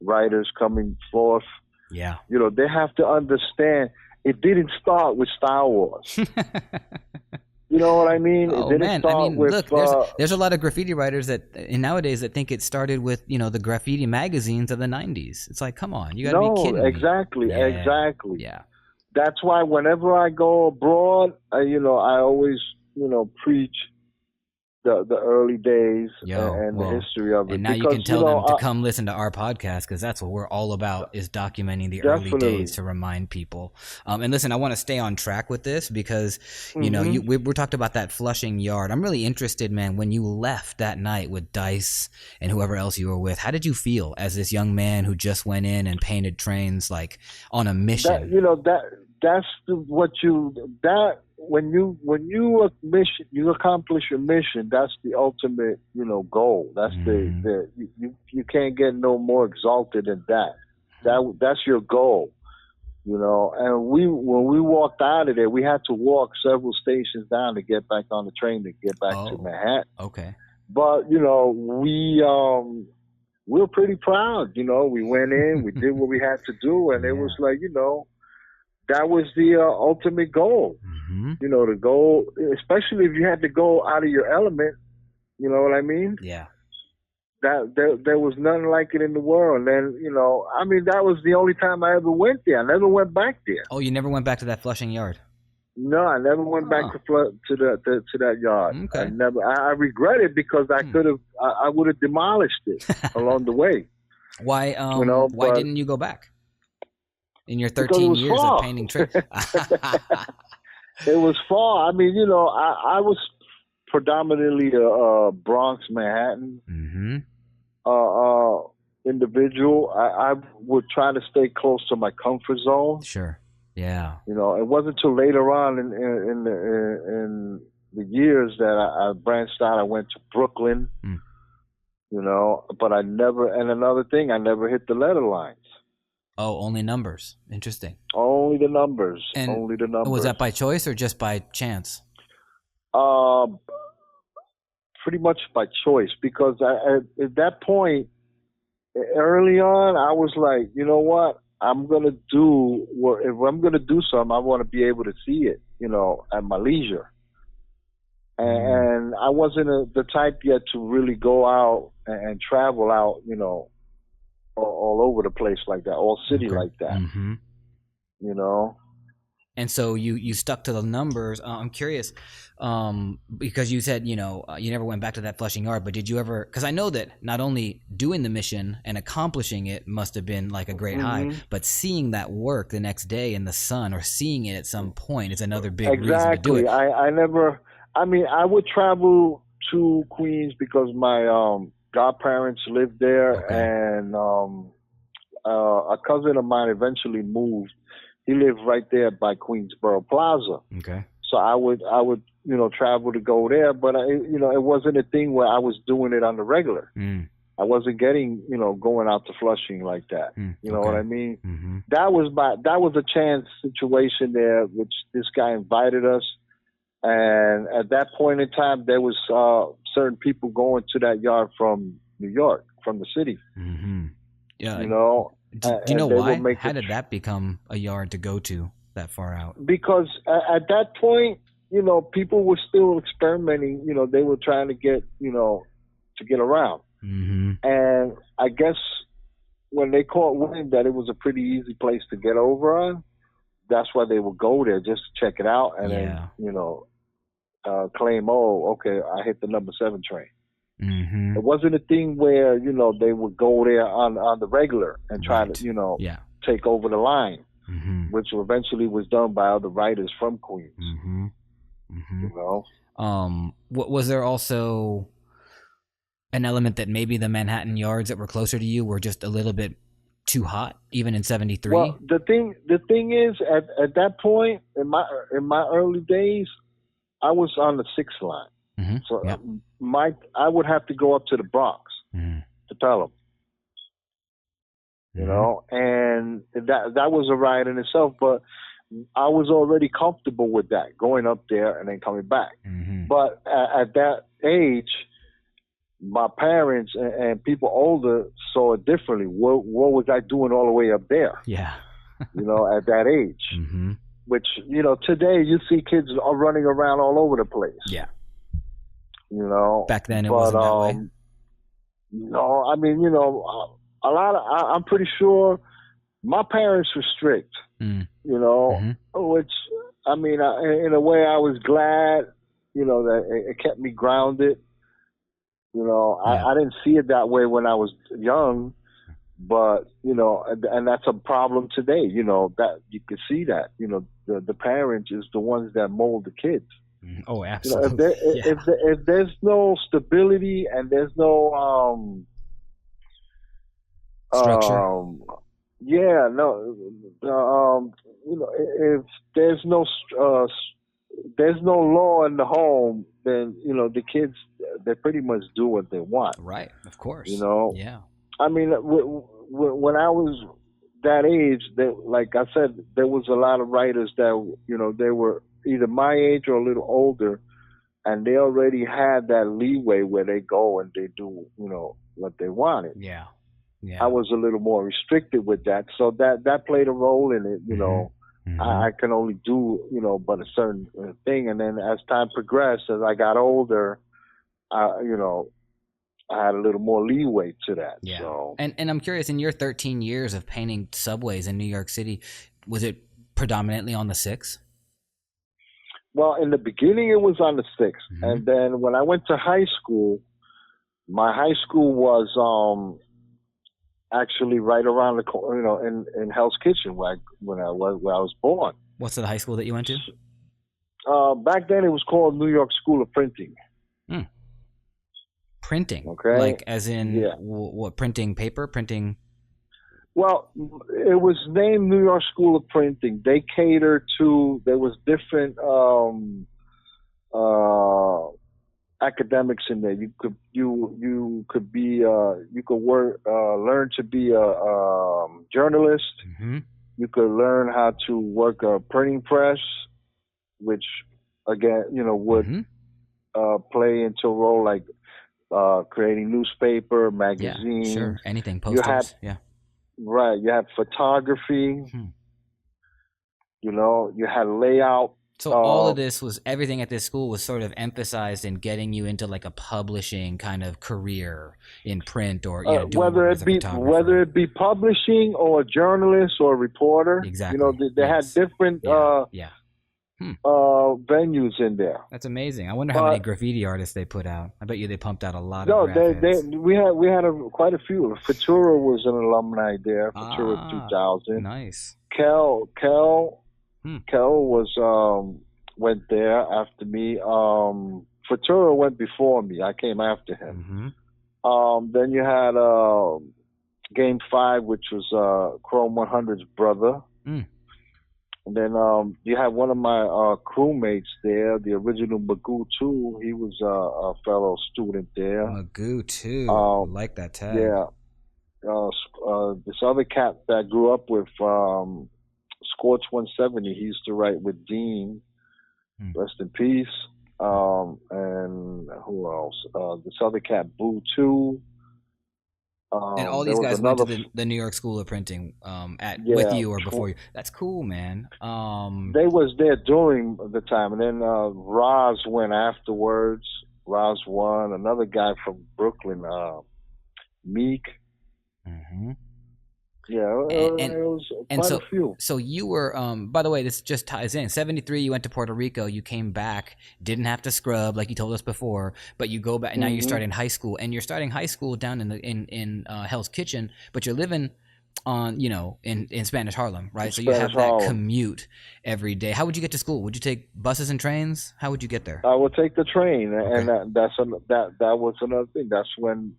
writers coming forth. Yeah. You know, they have to understand it didn't start with Star Wars. You know what I mean? Oh, it didn't start with, look, there's a lot of graffiti writers that nowadays that think it started with, you know, the graffiti magazines of the 90s. It's like, come on, you got to be kidding me. Exactly. Yeah. That's why whenever I go abroad, you know, I always, you know, preach the early days and the history of it. And now you can tell them to come listen to our podcast, because that's what we're all about, is documenting the early days to remind people. And listen, I want to stay on track with this because, you know, we're talked about that Flushing yard. I'm really interested, man, when you left that night with Dice and whoever else you were with, how did you feel as this young man who just went in and painted trains, like on a mission? When you accomplish your mission, that's the ultimate, you know, goal. That's you can't get no more exalted than that. That's your goal, you know. And when we walked out of there, we had to walk several stations down to get back on the train to get back to Manhattan. Okay. But you know, we were pretty proud. You know, we went in, we did what we had to do, and it was like, you know, that was the ultimate goal. You know, the goal, especially if you had to go out of your element, you know what I mean? Yeah. That there was nothing like it in the world. And, you know, I mean, that was the only time I ever went there. I never went back there. Oh, you never went back to that Flushing yard? No, I never went back to that yard. Okay. I regret it because I would have demolished it along the way. Why? You know, why didn't you go back? In your 13 years of painting trains? It was far. I mean, you know, I was predominantly a Bronx, Manhattan individual. I would try to stay close to my comfort zone. Sure. Yeah. You know, it wasn't until later on in the years that I branched out. I went to Brooklyn. You know, but I never. And another thing, I never hit the letter lines. Oh, only numbers. Interesting. Only the numbers. And only the numbers. Was that by choice or just by chance? Pretty much by choice, because at that point, early on, I was like, you know what? If I'm gonna do something, I want to be able to see it, you know, at my leisure. And I wasn't the type yet to really go out and travel out, you know, all over the place like that, all city like that, you know. And so you stuck to the numbers. I'm curious, because you said, you know, you never went back to that Flushing yard, but did you ever, because I know that not only doing the mission and accomplishing it must have been like a great high, but seeing that work the next day in the sun or seeing it at some point is another big reason to do it. I would travel to Queens because my godparents lived there, and a cousin of mine eventually moved. He lived right there by Queensboro Plaza. Okay. So I would, you know, travel to go there, but you know, it wasn't a thing where I was doing it on the regular. I wasn't getting, you know, going out to Flushing like that. You know what I mean? That was a chance situation there, which this guy invited us. And at that point in time, there was certain people going to that yard from New York, from the city. Yeah. You know. Do you know why? How did that become a yard to go to that far out? Because at that point, you know, people were still experimenting. You know, they were trying to get, you know, to get around. And I guess when they caught wind that it was a pretty easy place to get over on, that's why they would go there just to check it out, and Yeah. then claim, oh, okay, I hit the number 7 train. Mm-hmm. It wasn't a thing where they would go there on the regular and try Right. to Yeah. take over the line, Mm-hmm. which eventually was done by other writers from Queens. Mm-hmm. Mm-hmm. You know. Was there also an element that maybe the Manhattan yards that were closer to you were just a little bit too hot, even in '73? Well, the thing is, at that point in my early days, I was on the 6th line. Mm-hmm. So Yep. I would have to go up to the Bronx Mm-hmm. to Pelham, you know, and that was a ride in itself. But I was already comfortable with that, going up there and then coming back. Mm-hmm. But at that age, my parents and people older saw it differently. What was I doing all the way up there? Yeah. At that age. Mm-hmm. Which, today you see kids are running around all over the place. Yeah. Back then it wasn't that way. No, I mean, a lot of, I'm pretty sure my parents were strict, Mm-hmm. which, I mean, in a way I was glad, that it kept me grounded. I didn't see it that way when I was young, but, and that's a problem today, that you can see that, the parents is the ones that mold the kids. Oh, absolutely. If there's no stability and there's no structure, if there's no law in the home, then the kids, they pretty much do what they want. Right, of course. Yeah. I mean, when I was that age, like I said, there was a lot of writers that they were either my age or a little older, and they already had that leeway where they go and they do what they wanted. Yeah. I was a little more restricted with that, so that played a role in it. Mm-hmm. I can only do but a certain thing, and then as time progressed, as I got older, I had a little more leeway to that. Yeah. So. And I'm curious, in your 13 years of painting subways in New York City, was it predominantly on the 6? Well, in the beginning, it was on the 6th. Mm-hmm. And then when I went to high school, my high school was actually right around the corner, in Hell's Kitchen, where I was born. What's the high school that you went to? Back then, it was called New York School of Printing. Printing? Okay. Like as in what, printing paper? Printing? Well, it was named New York School of Printing. They catered to, there was different academics in there. You could learn to be a journalist. Mm-hmm. You could learn how to work a printing press, which again, would play into a role like creating newspaper, magazines. Yeah, sure. Anything, posters. Right. You had photography. You had layout. So all of this was, everything at this school was sort of emphasized in getting you into like a publishing kind of career in print, or doing whether it be publishing or a journalist or a reporter. Exactly. They had different venues in there. That's amazing. I wonder how many graffiti artists they put out. I bet you they pumped out a lot of graphics. We had quite a few. Futura was an alumni there. Futura 2000. Nice. Kel was went there after me. Futura went before me. I came after him. Mm-hmm. Then you had Game 5, which was Chrome 100's brother. And then you had one of my crewmates there, the original Magoo 2. He was a fellow student there. Magoo 2. I like that tag. Yeah. This other cat that I grew up with, Scorch 170, he used to write with Dean. Rest in peace. And who else? This other cat, Boo 2. And all these guys went to the New York School of Printing with you or before you. That's cool, man. They was there during the time, and then Roz went afterwards. Roz won. Another guy from Brooklyn, Meek. Mm-hmm. Yeah, And it was and quite a few. so you were by the way, this just ties in. 73 you went to Puerto Rico, you came back, didn't have to scrub like you told us before, but you go back and now you're starting high school, and you're starting high school down in the in Hell's Kitchen, but you're living on, in Spanish Harlem, right? So you Spanish have that Harlem. commute every day. How would you get to school? Would you take buses and trains? How would you get there? I would take the train, Okay. and that was another thing. That's when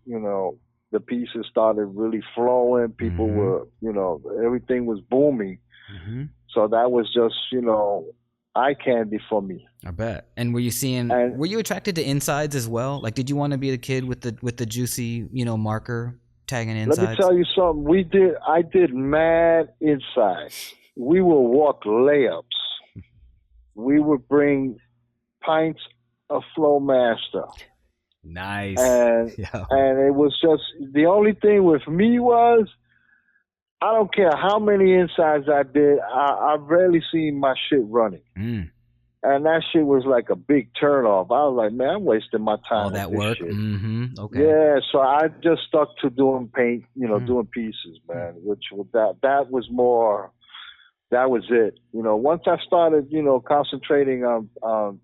the pieces started really flowing. People were, everything was booming. So that was just, eye candy for me. I bet. And were you attracted to insides as well? Like, did you want to be the kid with the juicy, marker tagging insides? Let me tell you something. I did mad insides. We would walk layups. We would bring pints of Flowmaster. Nice. And it was just, the only thing with me was, I don't care how many insides I did, I rarely seen my shit running. And that shit was like a big turnoff. I was like, man, I'm wasting my time. All that work. Shit. Okay. Yeah, so I just stuck to doing paint, doing pieces, man. Which was that was more. That was it. Once I started, concentrating on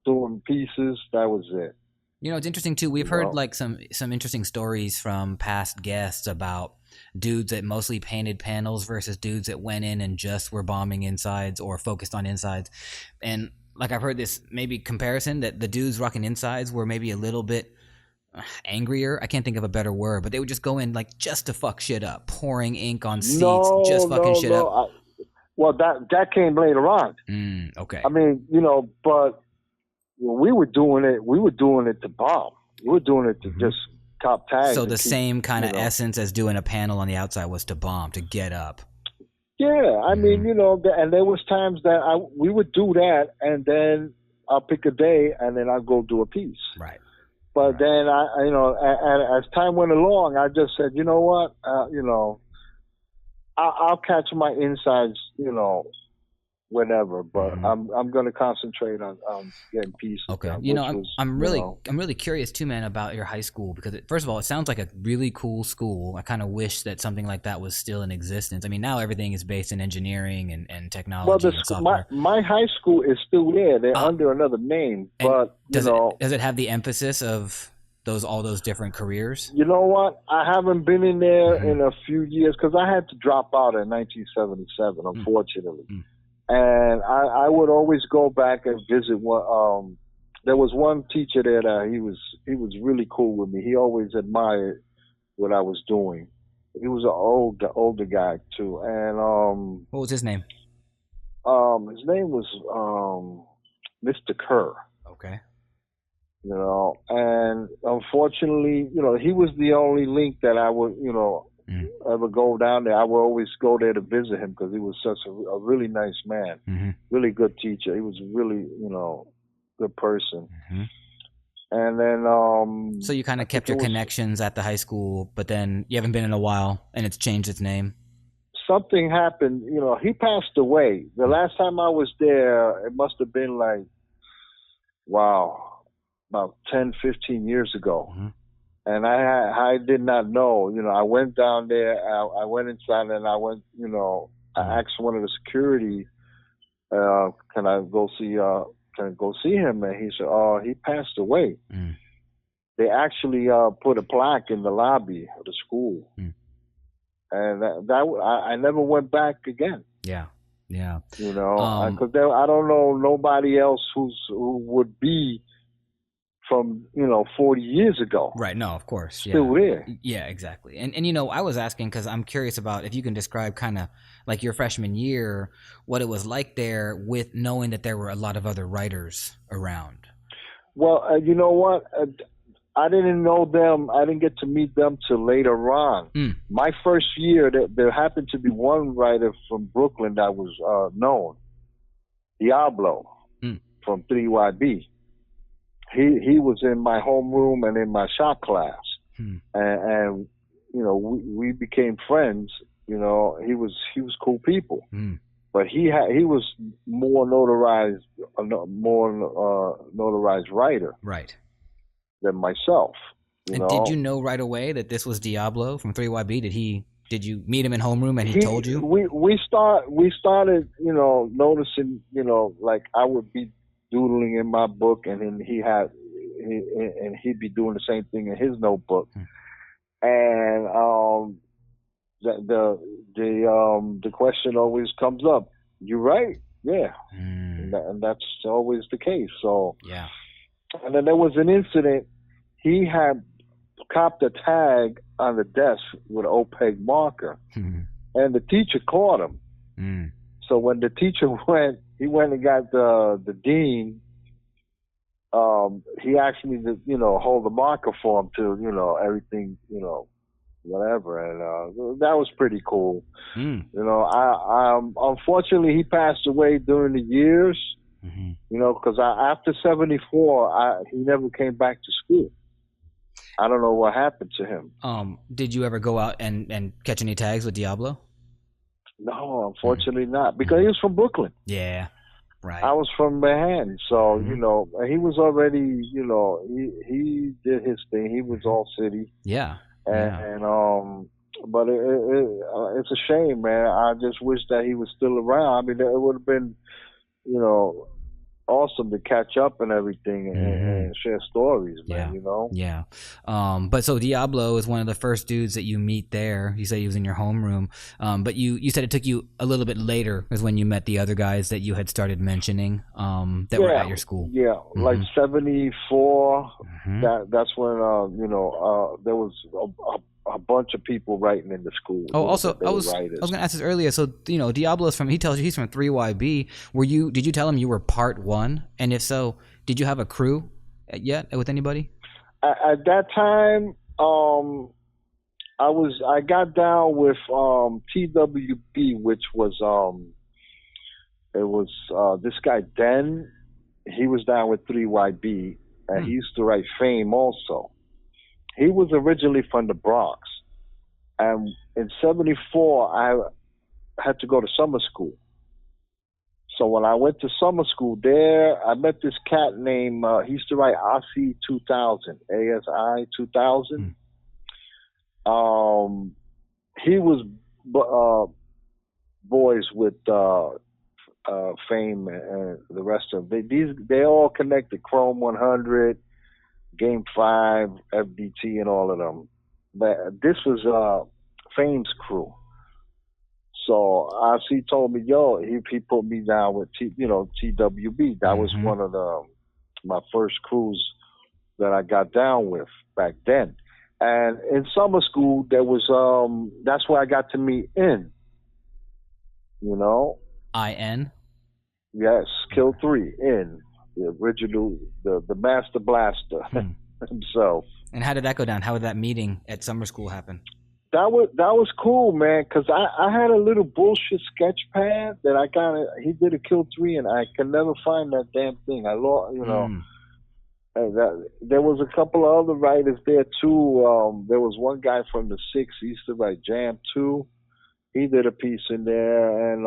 doing pieces, that was it. It's interesting too. We've heard like some interesting stories from past guests about dudes that mostly painted panels versus dudes that went in and just were bombing insides or focused on insides. And like I've heard this maybe comparison that the dudes rocking insides were maybe a little bit angrier. I can't think of a better word, but they would just go in like just to fuck shit up, pouring ink on seats, just fucking shit up. Well, that came later on. Okay. I mean, but when we were doing it to bomb. We were doing it to just top tags. So the same kind of essence as doing a panel on the outside was to bomb, to get up. Yeah, I mean, and there was times that we would do that, and then I'll pick a day, and then I'll go do a piece. Right. But then as time went along, I just said, you know what, I'll catch my insides, whenever, but I'm going to concentrate on getting pieces. Okay. I'm really curious too, man, about your high school, because first of all, it sounds like a really cool school. I kind of wish that something like that was still in existence. I mean, now everything is based in engineering and technology and software. My high school is still there. They're under another name, but does it have the emphasis of all those different careers? You know what? I haven't been in there in a few years because I had to drop out in 1977, unfortunately. And I would always go back and visit one. There was one teacher there that he was really cool with me. He always admired what I was doing. He was an older guy too. And what was his name? His name was Mr. Kerr. Okay. And unfortunately, he was the only link that I would, ever go down there. I would always go there to visit him because he was such a really nice man, really good teacher. He was really, good person. And then, so you kind of kept your connections at the high school, but then you haven't been in a while, and it's changed its name. Something happened. He passed away. The last time I was there, it must have been like, about 10, 15 years ago. And I did not know, I went down there, I went inside and I went, I asked one of the security, can I go see him? And he said, oh, he passed away. They actually put a plaque in the lobby of the school. And I never went back again. Yeah. Because I don't know nobody else who would be from 40 years ago. Right. No, of course. Still there. Yeah, exactly. And I was asking because I'm curious about if you can describe kind of like your freshman year, what it was like there with knowing that there were a lot of other writers around. Well, you know what? I didn't know them. I didn't get to meet them till later on. My first year, there happened to be one writer from Brooklyn that was known, Diablo, from 3YB. He was in my homeroom and in my shop class, and we became friends. He was cool people, but he was more notarized writer, right, than myself. And did you know right away that this was Diablo from 3YB? Did he Did you meet him in homeroom and he told you? We started, you know, noticing, you know, like I would be doodling in my book, and then he'd be doing the same thing in his notebook. And the question always comes up. You right? Yeah. And that's always the case. So yeah. And then there was an incident. He had copped a tag on the desk with an OPEG marker, and the teacher caught him. So when the teacher went and got the dean. He asked me to, you know, hold the marker for him to, you know, everything, you know, whatever, and that was pretty cool. You know, I unfortunately he passed away during the years. You know, because after '74, he never came back to school. I don't know what happened to him. Did you ever go out and catch any tags with Diablo? No, unfortunately not, because he was from Brooklyn. Yeah, right. I was from Manhattan, so you know, he was already, you know, he did his thing. He was all city. Yeah. But it's a shame, man. I just wish that he was still around. I mean, it would have been, you know, awesome to catch up and everything and share stories, man. You know. Yeah. But so Diablo is one of the first dudes that you meet there. You say he was in your homeroom. But you said it took you a little bit later is when you met the other guys that you had started mentioning that were at your school. Yeah, like '74. That's when you know there was a bunch of people writing in the school. Oh, also I was gonna ask this earlier. So you know, Diablo's he tells you he's from 3YB. Did you tell him you were part 1? And if so, did you have a crew yet with anybody? At that time, I got down with TWB, which was this guy Den. He was down with 3YB, and he used to write Fame also. He was originally from the Bronx, and in '74 I had to go to summer school. So when I went to summer school there, I met this cat named he used to write ASI 2000, ASI 2000. He was boys with Fame and the rest of them. They all connected. Chrome 100. Game 5, FDT, and all of them. But this was Fame's crew. So RC told me, yo, he put me down with TWB. That was one of my first crews that I got down with back then. And in summer school, there was that's where I got to meet In. You know, IN. Yes, Kill 3 In. The original, the Master Blaster himself. And how did that go down? How did that meeting at summer school happen? That was cool, man, because I had a little bullshit sketch pad that he did a Kill 3, and I could never find that damn thing. I lost, you know. There was a couple of other writers there, too. There was one guy from the 6, he used to write Jam 2. He did a piece in there, and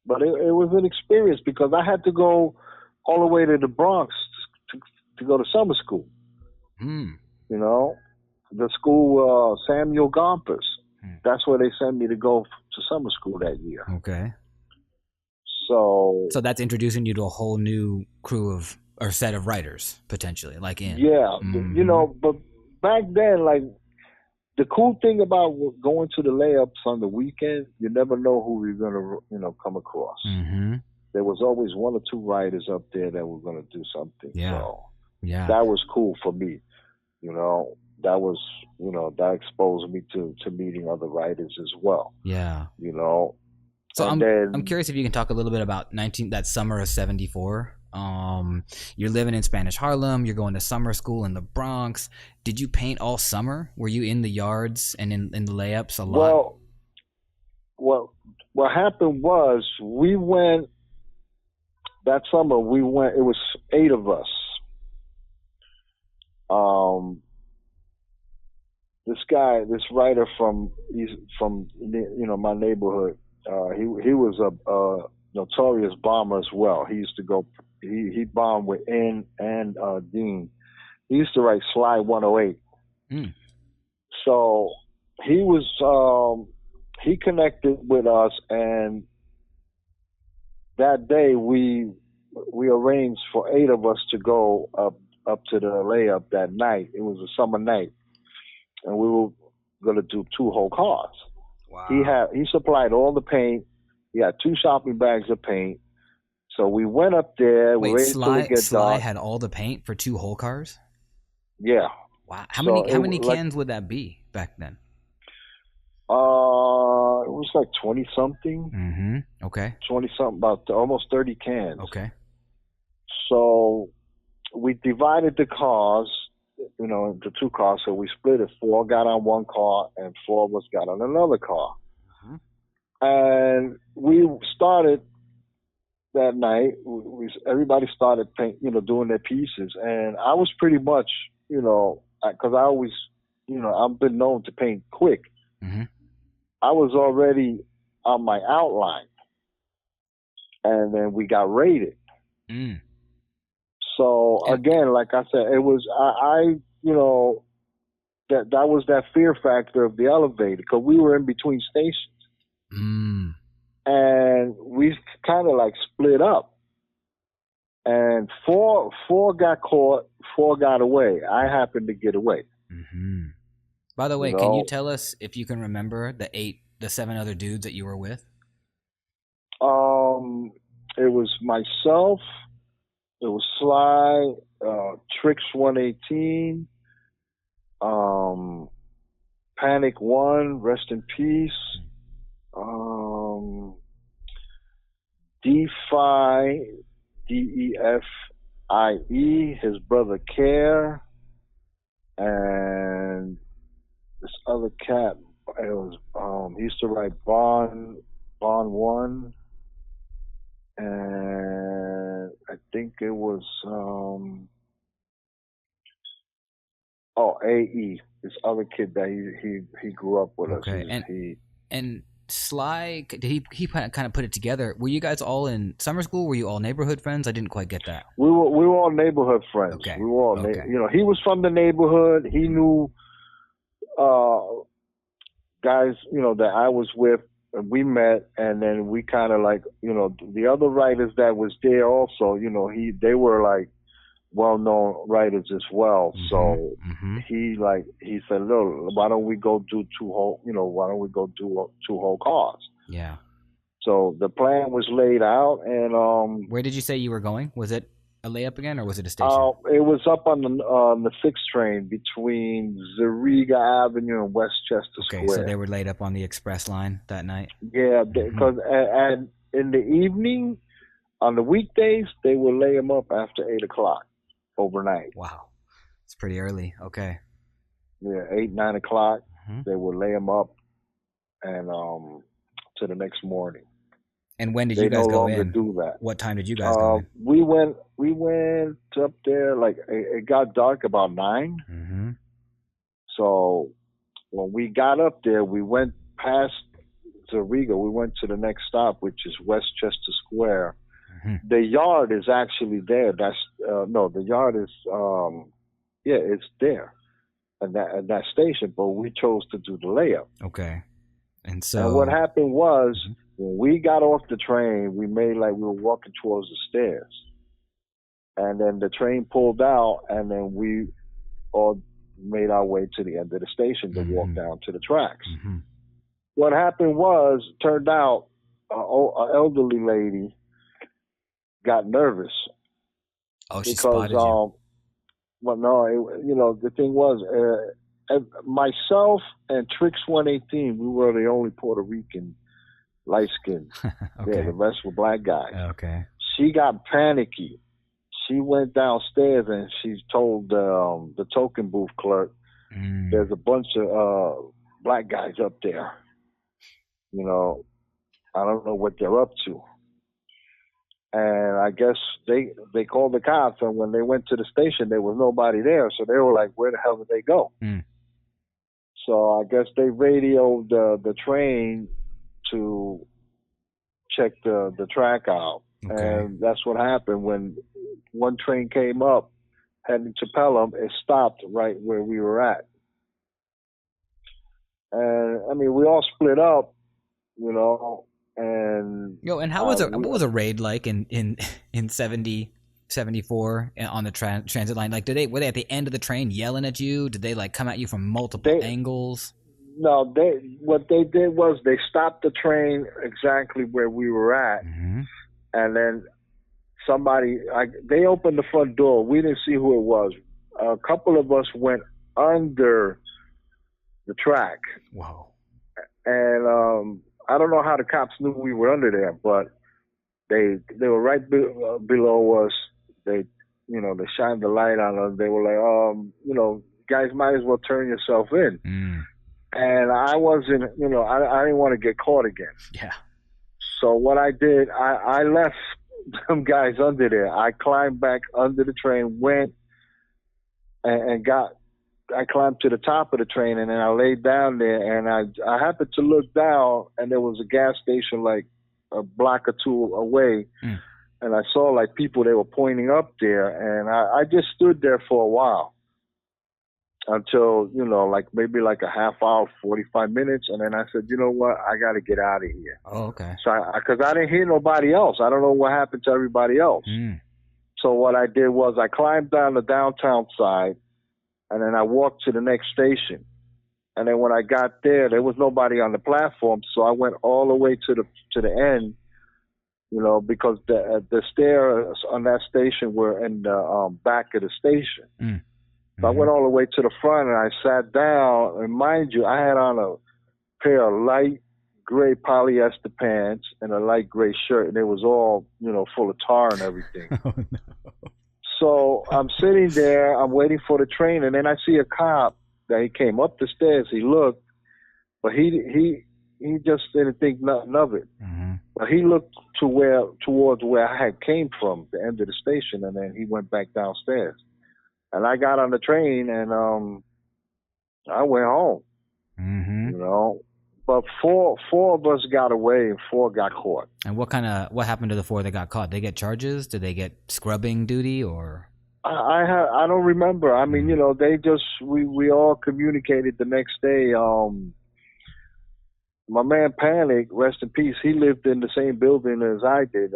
but it was an experience because I had to go all the way to the Bronx to go to summer school. You know, the school Samuel Gompers. That's where they sent me to go to summer school that year. Okay. So that's introducing you to a whole new crew or set of writers potentially, like In. Yeah, you know, but back then, like the cool thing about going to the layups on the weekend, you never know who you're gonna, you know, come across. There was always one or two writers up there that were gonna do something. Yeah. So that was cool for me. You know, that exposed me to meeting other writers as well. Yeah. You know. So I'm curious if you can talk a little bit about that summer of '74. You're living in Spanish Harlem. You're going to summer school in the Bronx. Did you paint all summer? Were you in the yards and in the layups a lot? Well, what happened was we went that summer. It was 8 of us. This writer from my neighborhood. He was a notorious bomber as well. He used to go. He bombed with In and Dean. He used to write Sly 108. So he was he connected with us, and that day we arranged for 8 of us to go up to the layup that night. It was a summer night, and we were gonna do 2 whole cars. Wow. He supplied all the paint. He had 2 shopping bags of paint. So we went up there. We Wait, waited till it get Sly dark. had all the paint for 2 whole cars? Yeah. Wow. So How many like cans would that be back then? it was like 20 something, Mm-hmm. Okay. 20 something, about almost 30 cans. Okay. So we divided the cars, into 2 cars. So we split it. 4 got on one car, and 4 of us got on another car. Mhm. And we started that night. Everybody started doing their pieces, and I was pretty much, because I always, I've been known to paint quick. Mm-hmm. I was already on my outline, and then we got raided. Mm. So again, like I said, it was that was that fear factor of the elevator, because we were in between stations. Mm. And we kind of like split up, and four got caught, 4 got away. I happened to get away. Mm-hmm. By the way, can you tell us if you can remember the 7 other dudes that you were with? It was myself, it was Sly, Tricks 118, Panic One, rest in peace, DeFi, DEFIE, his brother Care, and this other cat. It was he used to write Bond One, and I think it was AE, this other kid that he grew up with us. And Sly, did he kind of put it together? Were you guys all in summer school? Were you all neighborhood friends? I didn't quite get that. We were all neighborhood friends. Okay. We were all he was from the neighborhood. He knew guys, that I was with, and we met, and then we kind of like, the other writers that was there also, they were like well-known writers as well. Mm-hmm. So mm-hmm. he said, look, why don't we go do 2 whole cars? Yeah. So the plan was laid out, and where did you say you were going? Was it a layup again, or was it a station? It was up on the 6 train between Zariga Avenue and Westchester Square. Okay, so they were laid up on the express line that night? Yeah, because and in the evening, on the weekdays, they would lay them up after 8 o'clock overnight. Wow. It's pretty early. Okay. Yeah, 8, 9 o'clock, Mm-hmm. they would lay them up, and to the next morning. And when did you guys go in? Do that. What time did you guys go in? We went up there, like it got dark about 9. Mm-hmm. So when we got up there, we went past Zariga. We went to the next stop, which is Westchester Square. Mm-hmm. The yard is actually there. The yard is it's there at that station. But we chose to do the layup. Okay. And what happened was, mm-hmm. when we got off the train, we made like we were walking towards the stairs, and then the train pulled out, and then we all made our way to the end of the station to walk down to the tracks. Mm-hmm. What happened was, turned out, an elderly lady got nervous. Oh, she spotted you. Well, no, the thing was, myself and Tricks 118, we were the only Puerto Rican light skinned. Okay. Yeah, the rest were black guys. Okay. She got panicky. She went downstairs and she told the token booth clerk, there's a bunch of black guys up there. I don't know what they're up to. And I guess they called the cops, and when they went to the station, there was nobody there. So they were like, where the hell did they go? So I guess they radioed the train to check the track out. Okay. And that's what happened. When one train came up heading to Pelham, it stopped right where we were at. And I mean, we all split up, you know, and And how was what was a raid like in 74 on the transit line? Like, were they at the end of the train yelling at you? Did they like come at you from multiple angles? No, what they did was they stopped the train exactly where we were at, and then they opened the front door. We didn't see who it was. A couple of us went under the track. Whoa! And I don't know how the cops knew we were under there, but they were right below us. They shined the light on us. They were like, guys, might as well turn yourself in. And I wasn't, I didn't want to get caught again. Yeah. So what I did, I left them guys under there. I climbed back under the train, went and I climbed to the top of the train, and then I laid down there, and I happened to look down, and there was a gas station like a block or two away, and I saw like people, they were pointing up there, and I just stood there for a while until, maybe like a half hour, 45 minutes, and then I said, you know what, I got to get out of here. Oh, okay. So because I didn't hear nobody else. I don't know what happened to everybody else. So what I did was I climbed down the downtown side, and then I walked to the next station. And then when I got there was nobody on the platform, so I went all the way to the end, because the stairs on that station were in the back of the station. So I went all the way to the front, and I sat down. And mind you, I had on a pair of light gray polyester pants and a light gray shirt, and it was all, full of tar and everything. Oh, no. So I'm sitting there, I'm waiting for the train, and then I see a cop that he came up the stairs. He looked, but he just didn't think nothing of it. But he looked towards where I had came from, the end of the station, and then he went back downstairs. And I got on the train, and I went home. But four of us got away, and 4 got caught. And what happened to the 4 that got caught? They get charges? Did they get scrubbing duty or? I don't remember. I mean, they just we all communicated the next day. My man Panic, rest in peace. He lived in the same building as I did.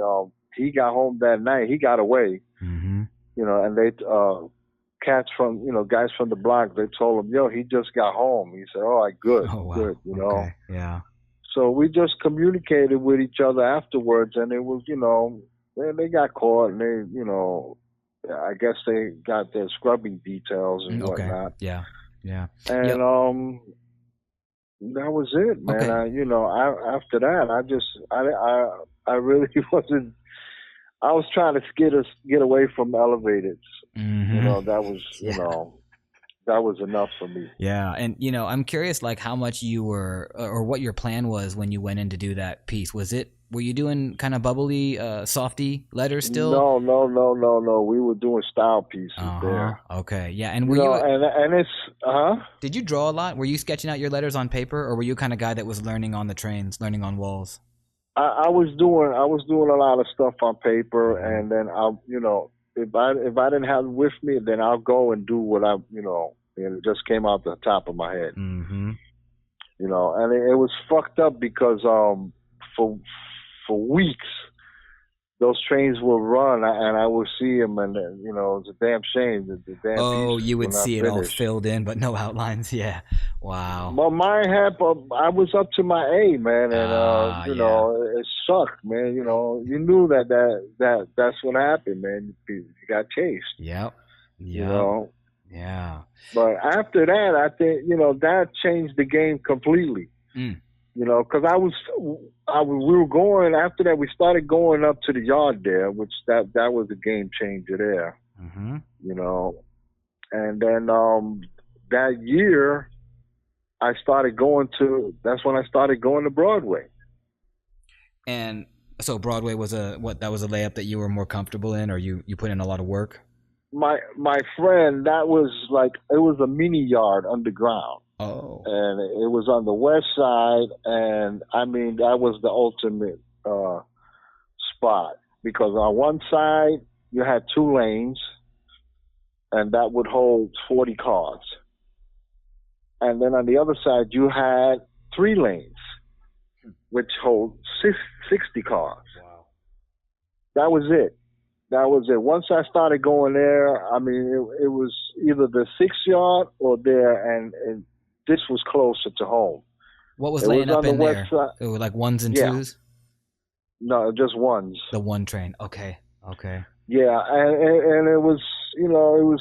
He got home that night. He got away. And they guys from the block, they told him, yo, he just got home. He said, all right, good, good, Okay. Yeah. So we just communicated with each other afterwards, and it was, they got caught, and they, I guess they got their scrubbing details and whatnot. Yeah. And that was it, man. Okay. After that, I really wasn't. I was trying to get away from elevators. That was, that was enough for me. Yeah. And, I'm curious, like, how much you were, or what your plan was when you went in to do that piece. Were you doing kind of bubbly, softy letters still? No. We were doing style pieces there. Okay. Yeah. And were you, and it's, did you draw a lot? Were you sketching out your letters on paper, or were you kind of guy that was learning on the trains, learning on walls? I was doing a lot of stuff on paper, and then if I didn't have it with me, then I'll go and do what and it just came out the top of my head. And it was fucked up because for weeks those trains will run, and I will see them, and it's a damn shame that the damn you would see it all finished. filled in, but no outlines. Yeah, wow. Well, mine had, I was up to my A, man, and it sucked, man. You knew that's what happened, man. You got chased. Yep. Yeah. But after that, I think that changed the game completely. Because we were going after that. We started going up to the yard there, which that was a game changer there. And then that year, that's when I started going to Broadway. And so Broadway was that was a layup that you were more comfortable in, or you put in a lot of work? My friend, that was it was a mini yard underground. Oh. And it was on the west side, and I mean that was the ultimate spot, because on one side you had 2 lanes, and that would hold 40 cars. and then on the other side you had 3 lanes, which hold 60 cars. Wow. That was it. Once I started going there, I mean, it was either the 6 yard or there, and this was closer to home. What was laying up in there? It was like ones and twos? No, just ones. The one train. Okay. Yeah, and it was, it was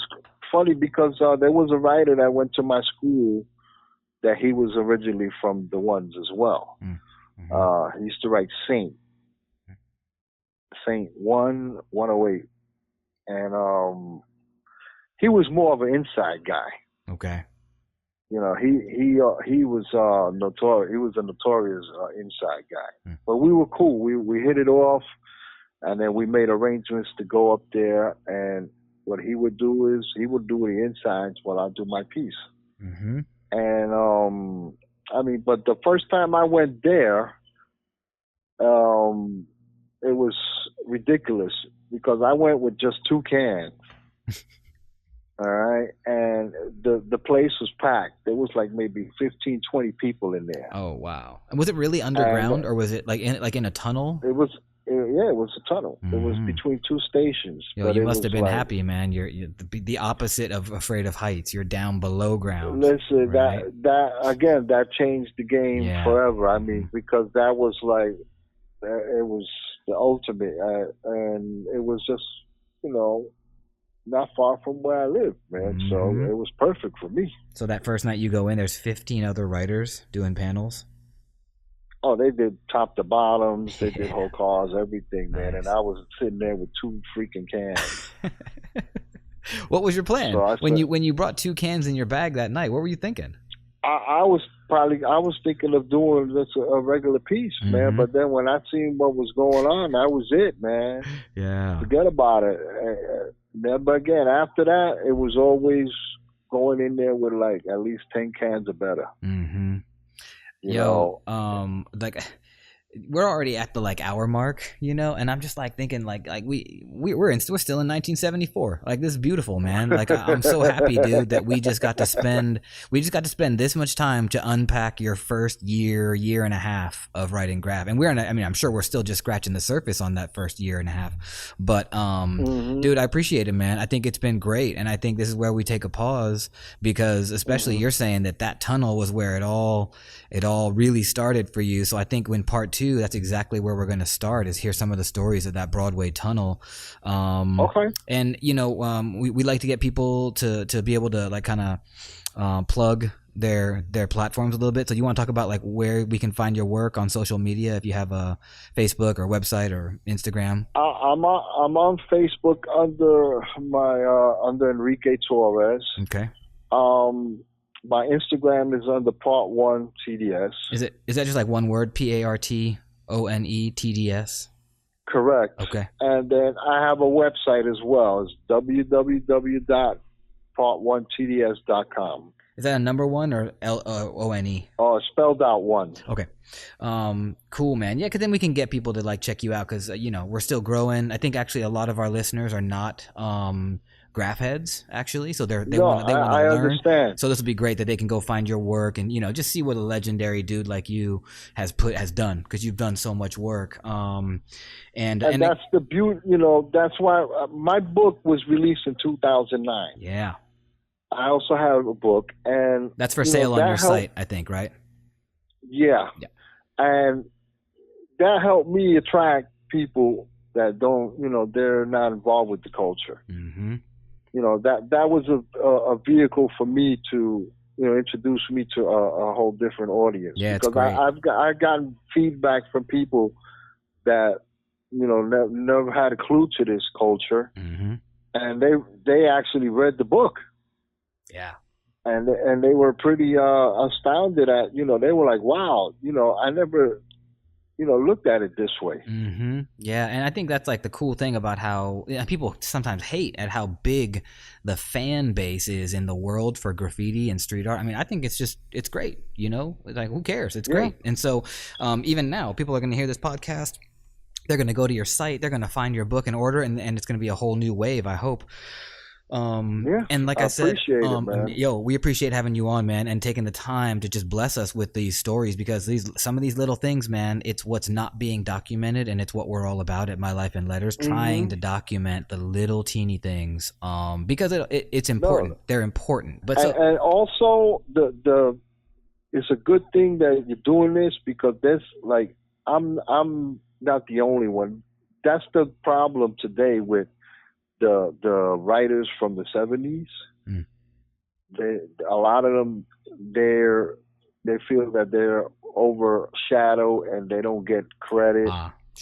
funny because there was a writer that went to my school that he was originally from the ones as well. Mm-hmm. He used to write Saint 108, and he was more of an inside guy. Okay. He was notorious. He was a notorious inside guy. But we were cool. We hit it off, and then we made arrangements to go up there. And what he would do is he would do the insides while I do my piece. Mm-hmm. And I mean, but the first time I went there, it was ridiculous because I went with just 2 cans. All right. And the place was packed. There was like maybe 15, 20 people in there. Oh, wow. And was it really underground, or was it like in a tunnel? It was a tunnel. Mm-hmm. It was between 2 stations. Yo, you must have been happy, man. You're the opposite of afraid of heights. You're down below ground. Listen, right? that changed the game forever. I mean, because that was like, it was the ultimate. And it was just, not far from where I live, man. Mm-hmm. So it was perfect for me. So that first night you go in, there's 15 other writers doing panels? Oh, they did top to bottoms. They did whole cars, everything, man. Nice. And I was sitting there with 2 freaking cans. What was your plan? So when you brought 2 cans in your bag that night, what were you thinking? I was thinking of doing just a regular piece, man. But then when I seen what was going on, that was it, man. Yeah. Forget about it. But again, after that, it was always going in there with like at least 10 cans or better. Mm-hmm. Like we're already at the like hour mark, and I'm just like thinking like we're still in 1974. Like, this is beautiful, man. Like, I'm so happy, dude, that we just got to spend this much time to unpack your first year and a half of writing graph. And I'm sure we're still just scratching the surface on that first year and a half. But dude, I appreciate it, man. I think it's been great, and I think this is where we take a pause, because especially you're saying that tunnel was where it all really started for you. So I think when part 2, that's exactly where we're going to start, is hear some of the stories of that Broadway tunnel. Okay. And we like to get people to be able to like kind of plug their platforms a little bit. So you want to talk about like where we can find your work on social media, if you have a Facebook or website or Instagram? I'm on Facebook under Enrique Torres. Okay. My Instagram is under Part 1 TDS. Is that just like one word, PARTONE TDS? Correct. Okay. And then I have a website as well. It's www.part1tds.com. Is that a number 1 or LONE? Oh, it's spelled out 1. Okay. Cool, man. Yeah, because then we can get people to like check you out, because we're still growing. I think actually a lot of our listeners are not graph heads, actually, so they want to learn. I understand. So this will be great that they can go find your work and just see what a legendary dude like you has done, because you've done so much work. And that's the beauty. That's why my book was released in 2009. Yeah. I also have a book, and that's for sale on your site, I think, right? Yeah. Yeah. And that helped me attract people that don't, they're not involved with the culture. Mm-hmm. That was a vehicle for me to, introduce me to a whole different audience. Yeah, because it's great. I've gotten feedback from people that, never had a clue to this culture, and they actually read the book. Yeah. And they were pretty astounded at, they were like, wow, I never, looked at it this way. Mm-hmm. Yeah, and I think that's like the cool thing about how people sometimes hate at how big the fan base is in the world for graffiti and street art. I mean, I think it's great, like, who cares? It's great. And so even now, people are going to hear this podcast. They're going to go to your site. They're going to find your book and order, and it's going to be a whole new wave, I hope. And like I said, appreciate it, man. we appreciate having you on, man, and taking the time to just bless us with these stories, because some of these little things, man, it's what's not being documented, and it's what we're all about at My Life in Letters, trying to document the little teeny things, because it's important. No. They're important, but and also the it's a good thing that you're doing this, because there's like I'm not the only one. That's the problem today with the writers from the 70s. A lot of them, they feel that they're overshadowed and they don't get credit,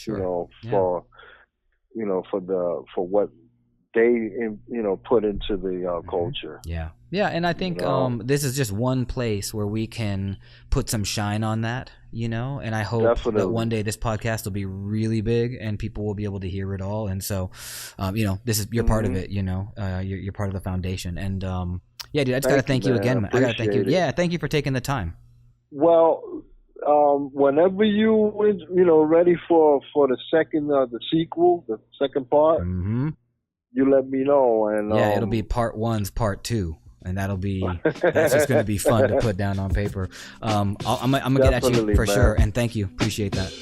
for what they put into the culture. Yeah, and I think this is just one place where we can put some shine on that, and I hope that one day this podcast will be really big and people will be able to hear it all. And so, this is, you're part of it, you're part of the foundation. And yeah, dude, I just got to thank you again. I got to thank you. Yeah, thank you for taking the time. Well, whenever you ready for the second, the sequel, the second part, you let me know. And it'll be part 1's part 2. And that's just going to be fun to put down on paper. I'm going to get at you for sure. And thank you. Appreciate that.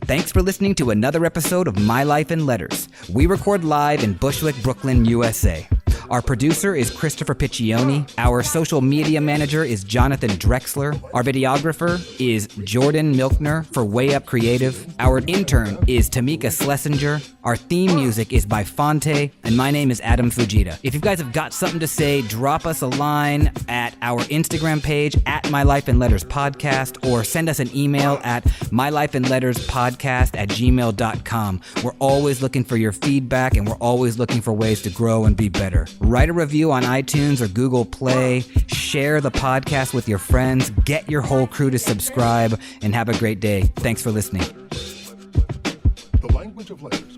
Thanks for listening to another episode of My Life in Letters. We record live in Bushwick, Brooklyn, USA. Our producer is Christopher Piccioni. Our social media manager is Jonathan Drexler. Our videographer is Jordan Milkner for Way Up Creative. Our intern is Tamika Schlesinger. Our theme music is by Fonte. And my name is Adam Fujita. If you guys have got something to say, drop us a line at our Instagram page at My Life in Letters Podcast, or send us an email at mylifeinletterspodcast@gmail.com. We're always looking for your feedback, and we're always looking for ways to grow and be better. Write a review on iTunes or Google Play. Share the podcast with your friends. Get your whole crew to subscribe, and have a great day. Thanks for listening. The language of letters.